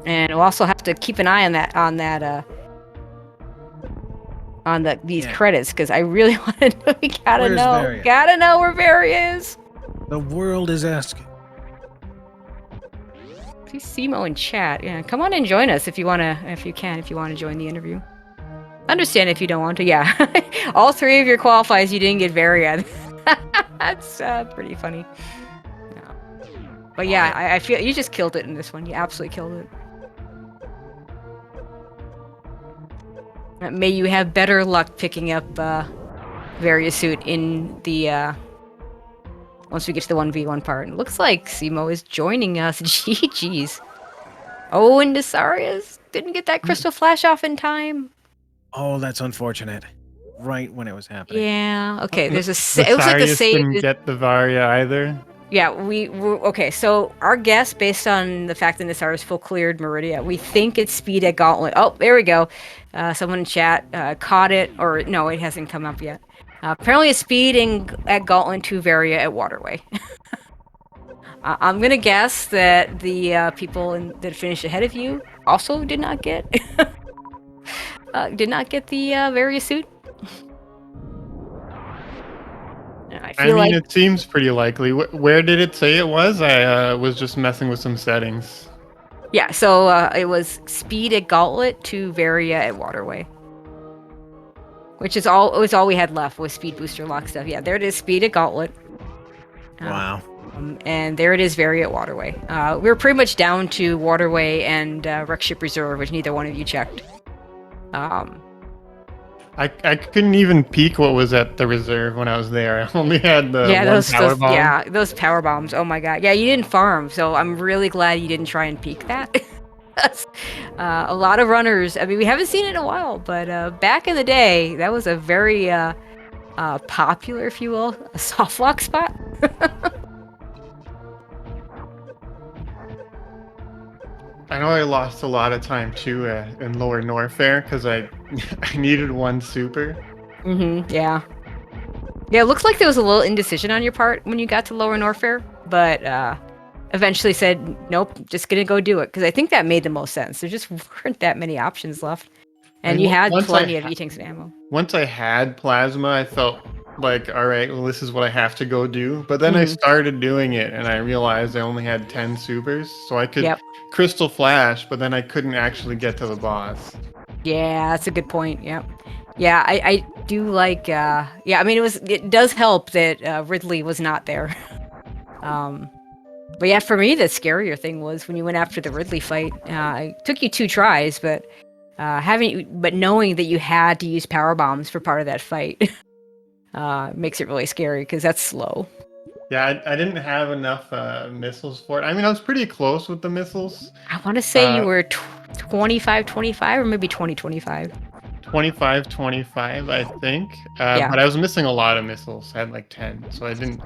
And we'll also have to keep an eye on these credits, because I really want to know. We gotta know where Varia is. The world is asking. See Simo in chat. Yeah, come on and join us if you want to join the interview. Understand if you don't want to. Yeah, all 3 of your qualifiers you didn't get Varia. That's pretty funny. No. But yeah, I feel you just killed it in this one. You absolutely killed it. May you have better luck picking up Varia suit in the once we get to the 1v1 part. It looks like Simo is joining us. GG's. Oh, and Nasarius didn't get that crystal flash off in time. Oh, that's unfortunate. Right when it was happening. Yeah. Okay. There's a. It was like the save. Didn't get the Varia either. Yeah, okay. So our guess, based on the fact that Nasaris full cleared Meridia, we think it's speed at Gauntlet. Oh, there we go. Someone in chat caught it, or no, it hasn't come up yet. Apparently, it's speed at Gauntlet to Varia at Waterway. I'm gonna guess that the people that finished ahead of you also did not get the Varia suit. I mean, it seems pretty likely. Where did it say it was? I was just messing with some settings. Yeah, so it was speed at Gauntlet to Varia at Waterway. Which is all. It was all we had left was speed booster lock stuff. Yeah, there it is. Speed at Gauntlet. Wow. And there it is. Very at Waterway. We were pretty much down to Waterway and Wreck Ship Reserve, which neither one of you checked. I couldn't even peek what was at the reserve when I was there. I only had the those bomb. those power bombs. Oh my god. Yeah, you didn't farm, so I'm really glad you didn't try and peek that. A lot of runners. I mean, we haven't seen it in a while, but back in the day, that was a very popular, if you will, a soft lock spot. I know I lost a lot of time too in lower norfair because I needed one super. Yeah. Yeah, it looks like there was a little indecision on your part when you got to lower norfair, but eventually said, nope, just gonna go do it, because I think that made the most sense. There just weren't that many options left, and you had plenty of E-tanks and ammo. Once I had plasma, I felt like, all right, well, this is what I have to go do. But then I started doing it, and I realized I only had 10 supers, so I could crystal flash, but then I couldn't actually get to the boss. Yeah, that's a good point. Yep. Yeah, I do like. Yeah, I mean, it does help that Ridley was not there. But yeah, for me, the scarier thing was when you went after the Ridley fight. It took you 2 tries, but knowing that you had to use power bombs for part of that fight makes it really scary, because that's slow. Yeah, I didn't have enough missiles for it. I mean, I was pretty close with the missiles. I want to say you were 25-25 or maybe 20-25. 25-25, I think. Yeah. But I was missing a lot of missiles. I had like 10, so I didn't.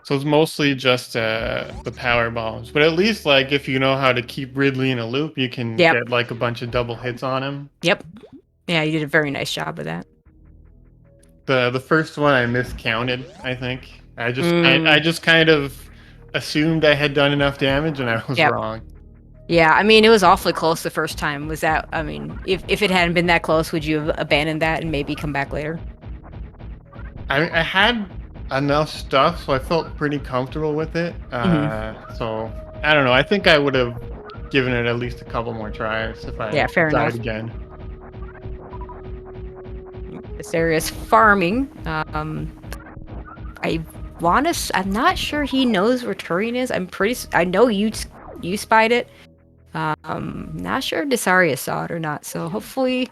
So it's mostly just the power bombs. But at least, like, if you know how to keep Ridley in a loop, you can get like a bunch of double hits on him. Yep. Yeah, you did a very nice job of that. The first one I miscounted, I think. I just kind of assumed I had done enough damage, and I was wrong. Yeah, I mean, it was awfully close the first time. Was that? I mean, if it hadn't been that close, would you have abandoned that and maybe come back later? I had enough stuff, so I felt pretty comfortable with it. So I don't know. I think I would have given it at least a couple more tries if I tried again. This area is farming. I'm not sure he knows where Turian is. I know you spied it. Not sure if Desarius saw it or not. So hopefully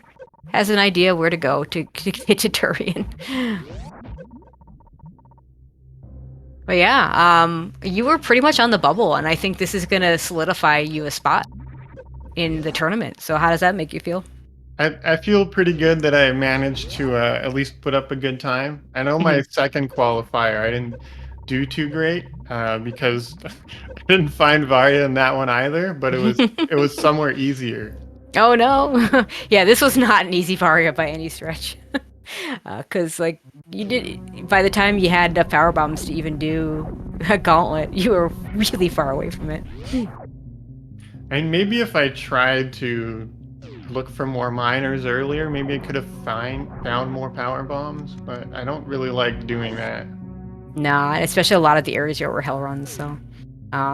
has an idea where to go to get to Turian. But yeah, you were pretty much on the bubble, and I think this is gonna solidify you a spot in the tournament. So how does that make you feel? I feel pretty good that I managed to at least put up a good time. I know my second qualifier, I didn't do too great because I didn't find Varia in that one either, but it was somewhere easier. Oh no. Yeah, this was not an easy Varia by any stretch. Because like you did, by the time you had enough power bombs to even do a gauntlet, you were really far away from it. And maybe if I tried to look for more miners earlier, maybe I could have found more power bombs, but I don't really like doing that. Nah, especially a lot of the areas here were hell runs. So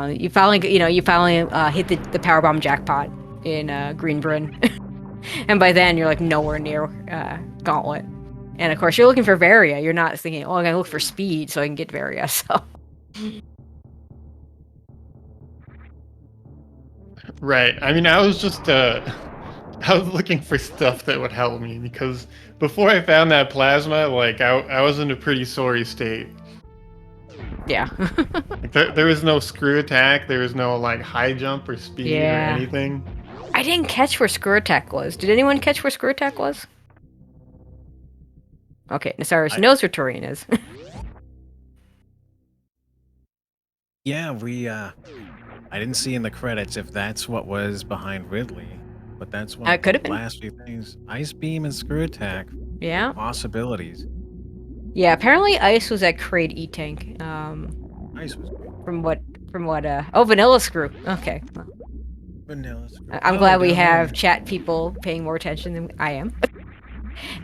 you finally hit the power bomb jackpot in Green Bryn, and by then you're like nowhere near gauntlet. And of course, you're looking for Varia. You're not thinking, oh, I'm gonna look for speed so I can get Varia. So. Right. I mean, I was just I was looking for stuff that would help me, because before I found that plasma, like I was in a pretty sorry state. Yeah. Like, there was no screw attack. There was no like high jump or speed or anything. I didn't catch where screw attack was. Did anyone catch where screw attack was? Okay, Nasaris knows where Turian is. Yeah, we I didn't see in the credits if that's what was behind Ridley, but that's one It of the could have been. last few things. Ice beam and screw attack, Yeah. possibilities. Yeah, apparently ice was at Crate E-Tank. Ice was great. From what, oh, Vanilla Screw. Okay. Well, Vanilla screw. I'm Oh, glad we down have there. chat people paying more attention than I am.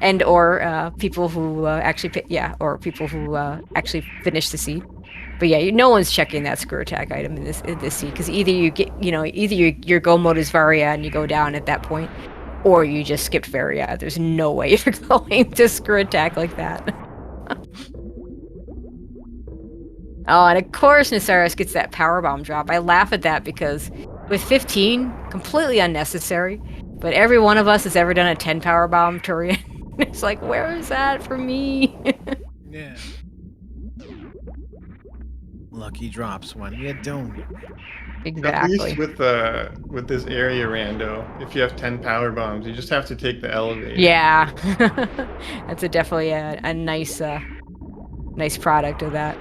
And or people who or people who actually finish the seed. But yeah, no one's checking that screw attack item in this seed because either you get, either your go mode is Varia and you go down at that point, or you just skipped Varia. There's no way you're going to screw attack like that. Oh, and of course Nasaris gets that power bomb drop. I laugh at that because with 15, completely unnecessary. But every one of us has ever done a 10 power bomb Turian. It's like, where is that for me? Yeah. Lucky drops when you don't. At least Exactly. with this area rando, if you have 10 power bombs, you just have to take the elevator. Yeah. That's definitely a nice nice product of that.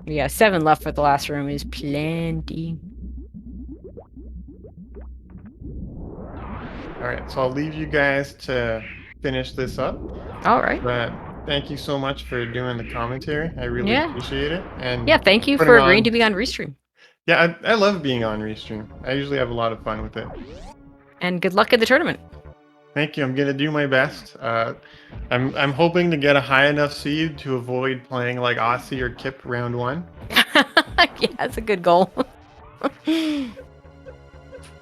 Yeah, 7 left for the last room is plenty. All right, so I'll leave you guys to finish this up. All right. But thank you so much for doing the commentary. I really Yeah. appreciate it. And Yeah, thank you putting for agreeing on. to be on Restream. Yeah, I love being on Restream. I usually have a lot of fun with it. And good luck at the tournament. Thank you. I'm gonna do my best. I'm hoping to get a high enough seed to avoid playing like Aussie or Kip round 1. Yeah, that's a good goal.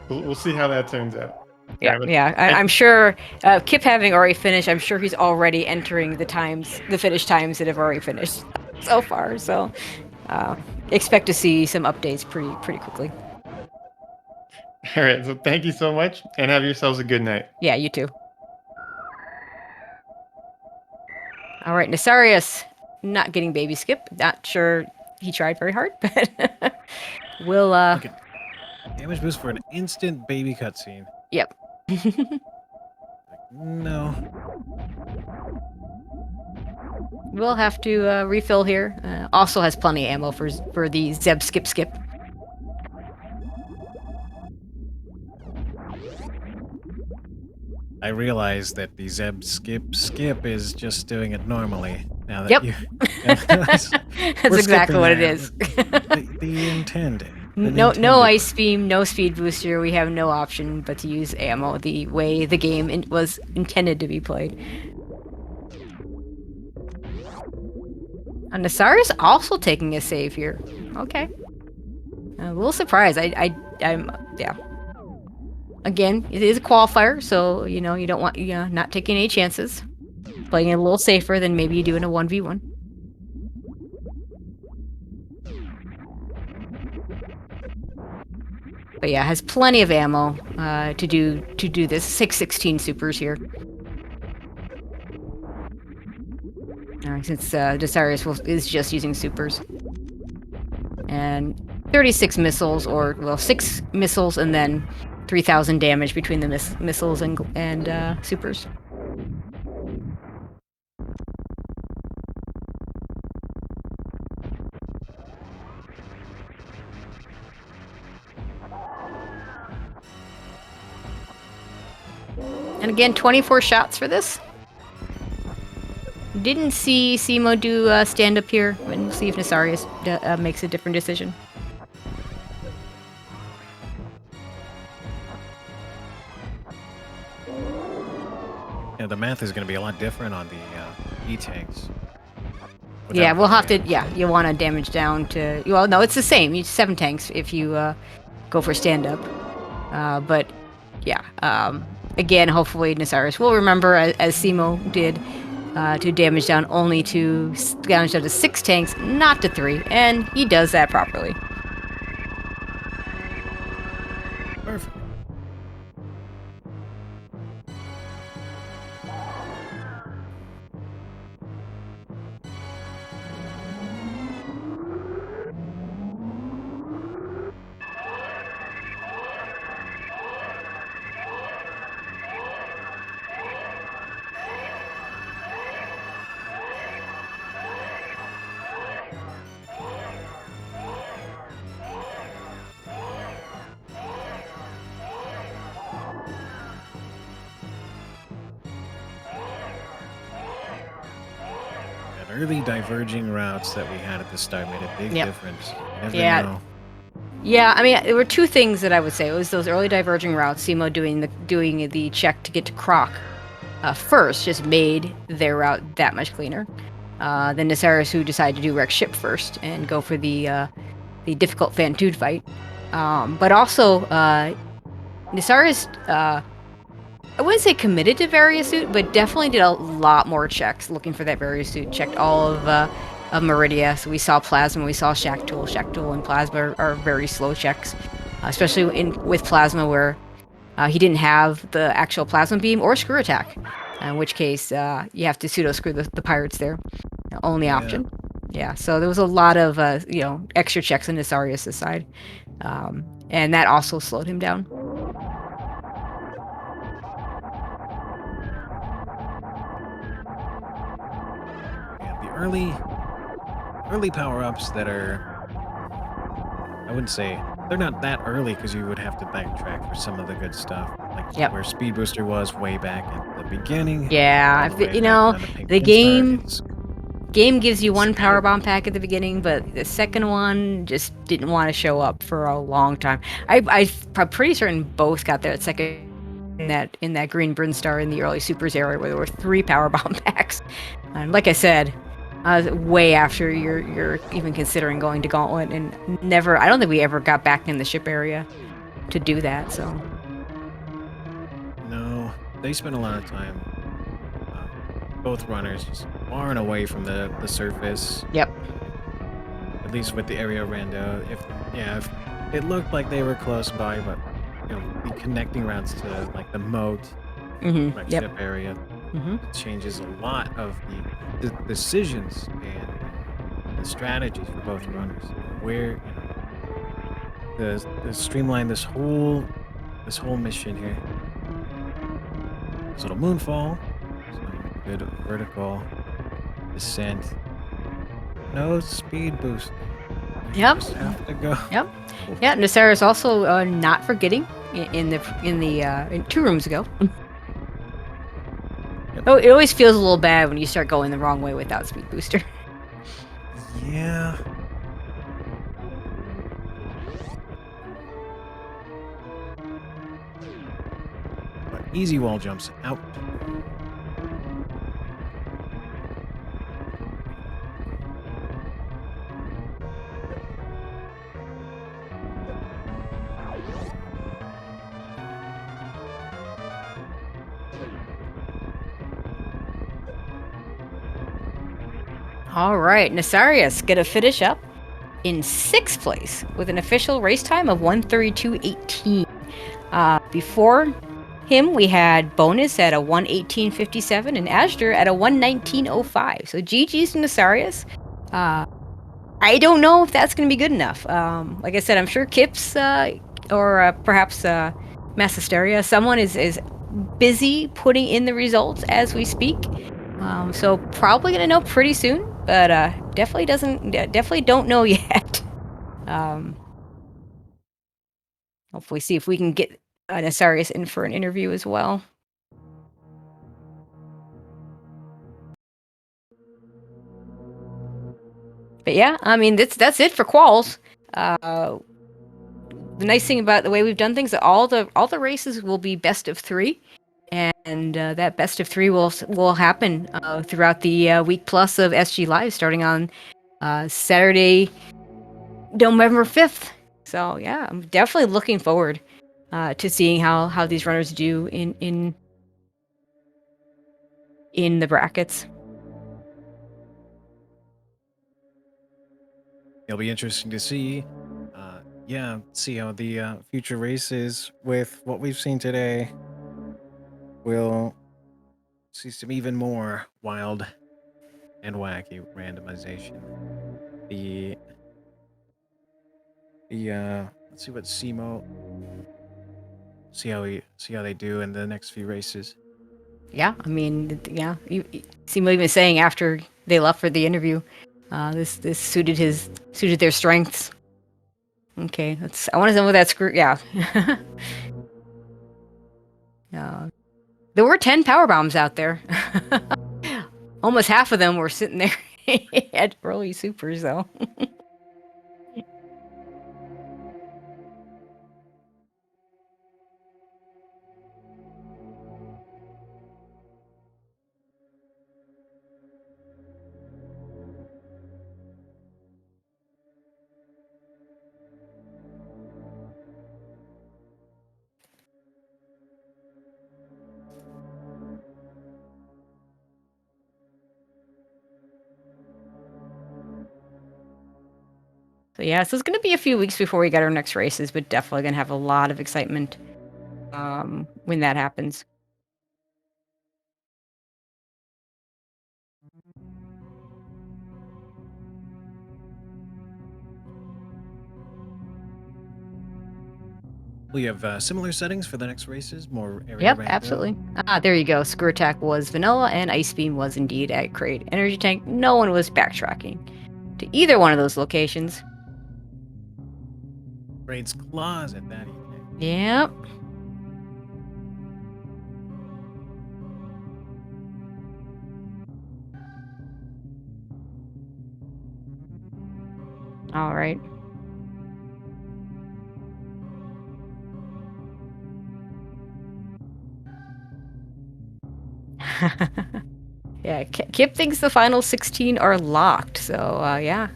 We'll see how that turns out. Yeah, but yeah. I'm sure Kip having already finished, I'm sure he's already entering the finish times that have already finished so far. So expect to see some updates pretty quickly. All right. So thank you so much, and have yourselves a good night. Yeah, you too. All right, Nasarius, not getting baby skip. Not sure he tried very hard, but we'll Look at damage boost for an instant baby cutscene. Yep. No. We'll have to refill here. Also has plenty of ammo for the Zeb skip. I realize that the Zeb skip is just doing it normally. Now that Yep. you That's exactly what it is. the intended. No ice beam, no speed booster. We have no option but to use ammo the way the game was intended to be played. And Nasar's also taking a save here. Okay. A little surprised. I'm yeah. Again, it is a qualifier, so you don't want not taking any chances. Playing it a little safer than maybe you do in a 1v1. But yeah, has plenty of ammo to do this. 616 supers here. Since Desirous is just using supers. And 36 missiles, or, well, 6 missiles and then 3,000 damage between the missiles and supers. And again, 24 shots for this. Didn't see Simo do stand up here. We'll see if Nasarius makes a different decision. Yeah, the math is going to be a lot different on the E-tanks. Yeah, we'll have to. Yeah, you want to damage down to. Well, no, it's the same. You 7 tanks if you go for stand up. But yeah, again, hopefully Nasarius will remember, as Simo did, to damage down to 6 tanks, not to 3, and he does that properly. Perfect. early diverging routes that we had at the start made a big difference. You never know. Yeah, I mean, there were two things that I would say. It was those early diverging routes, Simo doing the check to get to Croc first, just made their route that much cleaner. Then Nasaris, who decided to do Rex Ship first and go for the difficult Fantude fight. But also, Nasaris, I wouldn't say committed to Varia suit, but definitely did a lot more checks looking for that Varia suit. Checked all of Meridia. So we saw Plasma, we saw Shack Tool. Shack Tool and Plasma are very slow checks, especially with Plasma where he didn't have the actual Plasma Beam or Screw Attack. In which case, you have to pseudo screw the pirates there. Only option. Yeah, so there was a lot of extra checks on Nasarius' side, and that also slowed him down. Yeah, the early power-ups that are, I wouldn't say they're not that early because you would have to backtrack for some of the good stuff, like where Speed Booster was way back at the beginning. Yeah, the game gives you one power bomb pack at the beginning, but the second one just didn't want to show up for a long time. I'm pretty certain both got there second in that green Brinstar in the early Supers era where there were 3 power bomb packs. And like I said, way after you're even considering going to Gauntlet, and I don't think we ever got back in the ship area to do that. So no, they spent a lot of time. Both runners just far and away from the surface. Yep. At least with the area rando. If it looked like they were close by, but the connecting routes to like the moat, ship area, changes a lot of the decisions and the strategies for both runners. Where the streamline this whole mission here. This little moonfall. Good vertical descent. No speed boost. Yep. Just have to go. Yep. Yeah. Nasaris also not forgetting in 2 rooms ago. Oh, it always feels a little bad when you start going the wrong way without speed booster. Yeah. But easy wall jumps out. All right, Nasarius gonna finish up in 6th place with an official race time of 1:32.18. Before him, we had Bonus at a 1:18.57 and Ashdar at a 1:19.05. So GG's to Nasarius. I don't know if that's gonna be good enough. Like I said, I'm sure Kips or perhaps Massisteria, someone is busy putting in the results as we speak. So probably gonna know pretty soon. But definitely don't know yet. Hopefully see if we can get Nasarius in for an interview as well. But yeah, I mean that's it for quals. The nice thing about the way we've done things, all the races will be best of 3. And that best of 3 will happen throughout the week plus of SG Live, starting on Saturday, November 5th. So yeah, I'm definitely looking forward to seeing how these runners do in the brackets. It'll be interesting to see. See how the future races with what we've seen today. We'll see some even more wild and wacky randomization. Let's see what Simo. See how they do in the next few races. Yeah, I mean, yeah, Simo even saying after they left for the interview, this suited their strengths. Okay, I want to know what that screw. Yeah. There were 10 power bombs out there. Almost half of them were sitting there At early supers, though. So yeah, so it's going to be a few weeks before we get our next races, but definitely going to have a lot of excitement when that happens. We have similar settings for the next races, more area Yep, rando. absolutely. There you go. Screw Attack was vanilla, and Ice Beam was indeed at Crate Energy Tank. No one was backtracking to either one of those locations. Raid's Claws at that evening. Yep. All right. Yeah, Kip thinks the final 16 are locked, so yeah,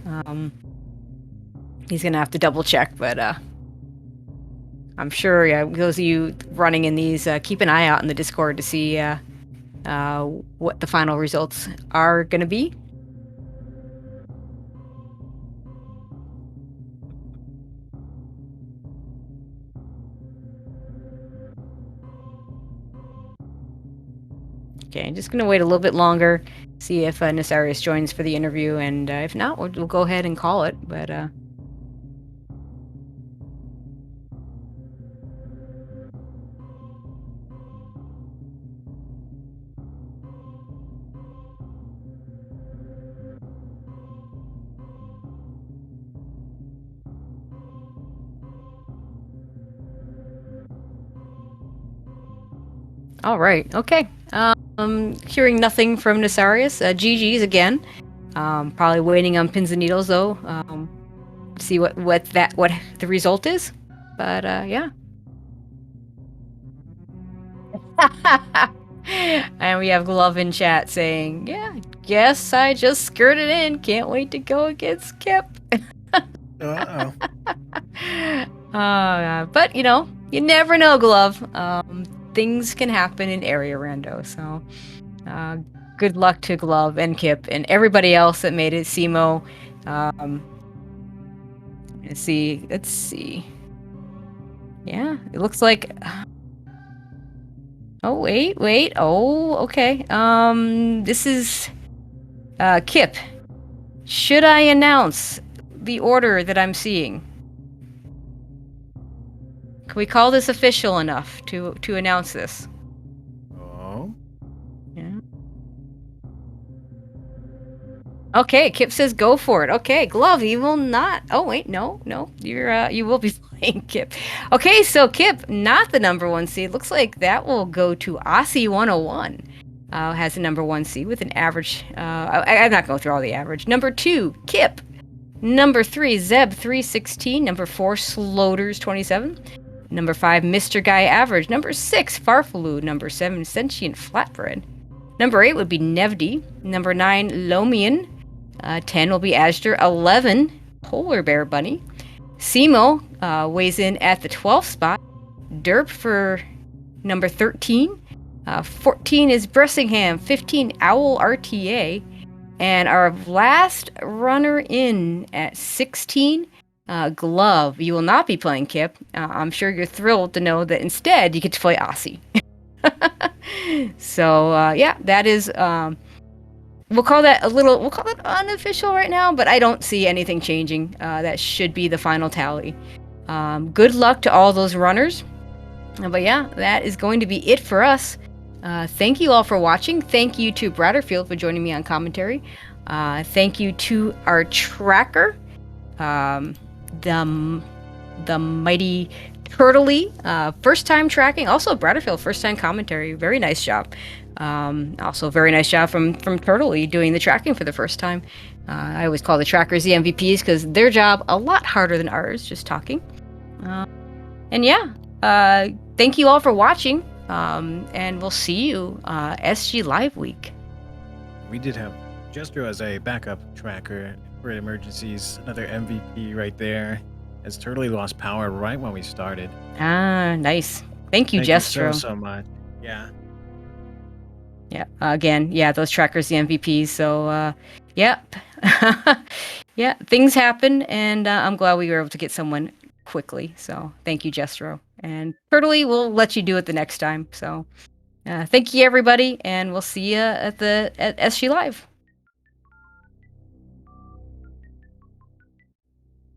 he's gonna have to double check, but I'm sure, yeah, those of you running in these, keep an eye out in the Discord to see what the final results are gonna be. Okay, I'm just gonna wait a little bit longer, see if Nesarius joins for the interview, and if not, we'll go ahead and call it, but all right, okay. Hearing nothing from Nesarius. GG's again. Probably waiting on pins and needles though. See what the result is. But yeah. And we have Glove in chat saying, "Yeah, guess I just skirted in. Can't wait to go against Kip." Uh-oh. But you never know, Glove. Things can happen in area rando, so good luck to Glove and Kip and everybody else that made it. Simo, let's see. Yeah, it looks like. Oh wait. Oh, okay. This is Kip. Should I announce the order that I'm seeing? Can we call this official enough to announce this? Oh. Yeah. Okay, Kip says go for it. Okay, Glove, you will not. Oh wait, no, you will be playing Kip. Okay, so Kip, not the number 1 seed. Looks like that will go to Aussie 101. Has a number 1 seed with an average. I'm not going through all the average. Number 2, Kip. Number 3, Zeb 316. Number 4, Sloters 27. Number 5, Mr. Guy Average. Number 6, Farfaloo. Number 7, Sentient Flatbread. Number 8 would be Nevdi. Number 9, Lomian. 10 will be Astor. 11, Polar Bear Bunny. Simo weighs in at the 12th spot. Derp for number 13. 14 is Bressingham. 15, Owl RTA. And our last runner in at 16, Glove. You will not be playing Kip. I'm sure you're thrilled to know that instead you get to play Aussie. So yeah, that is. We'll call that unofficial right now, but I don't see anything changing. That should be the final tally. Good luck to all those runners. But yeah, that is going to be it for us. Thank you all for watching. Thank you to Bratterfield for joining me on commentary. Thank you to our tracker, the the mighty Turtley, first time tracking. Also, Bratterfield, first time commentary. Very nice job. Also, very nice job from Turtley doing the tracking for the first time. I always call the trackers the MVPs because their job a lot harder than ours, just talking. And yeah, thank you all for watching. And we'll see you SG Live Week. We did have Jestro as a backup tracker for emergencies. Another MVP right there. As Turtley lost power right when we started. Ah, nice. Thank you, Jestro. You so much. Yeah. Yeah. Again, yeah, those trackers, the MVPs. So, yep. Yeah, things happen, and I'm glad we were able to get someone quickly. So, thank you, Jestro. And Turtley, we'll let you do it the next time. So, thank you, everybody, and we'll see you at SG Live.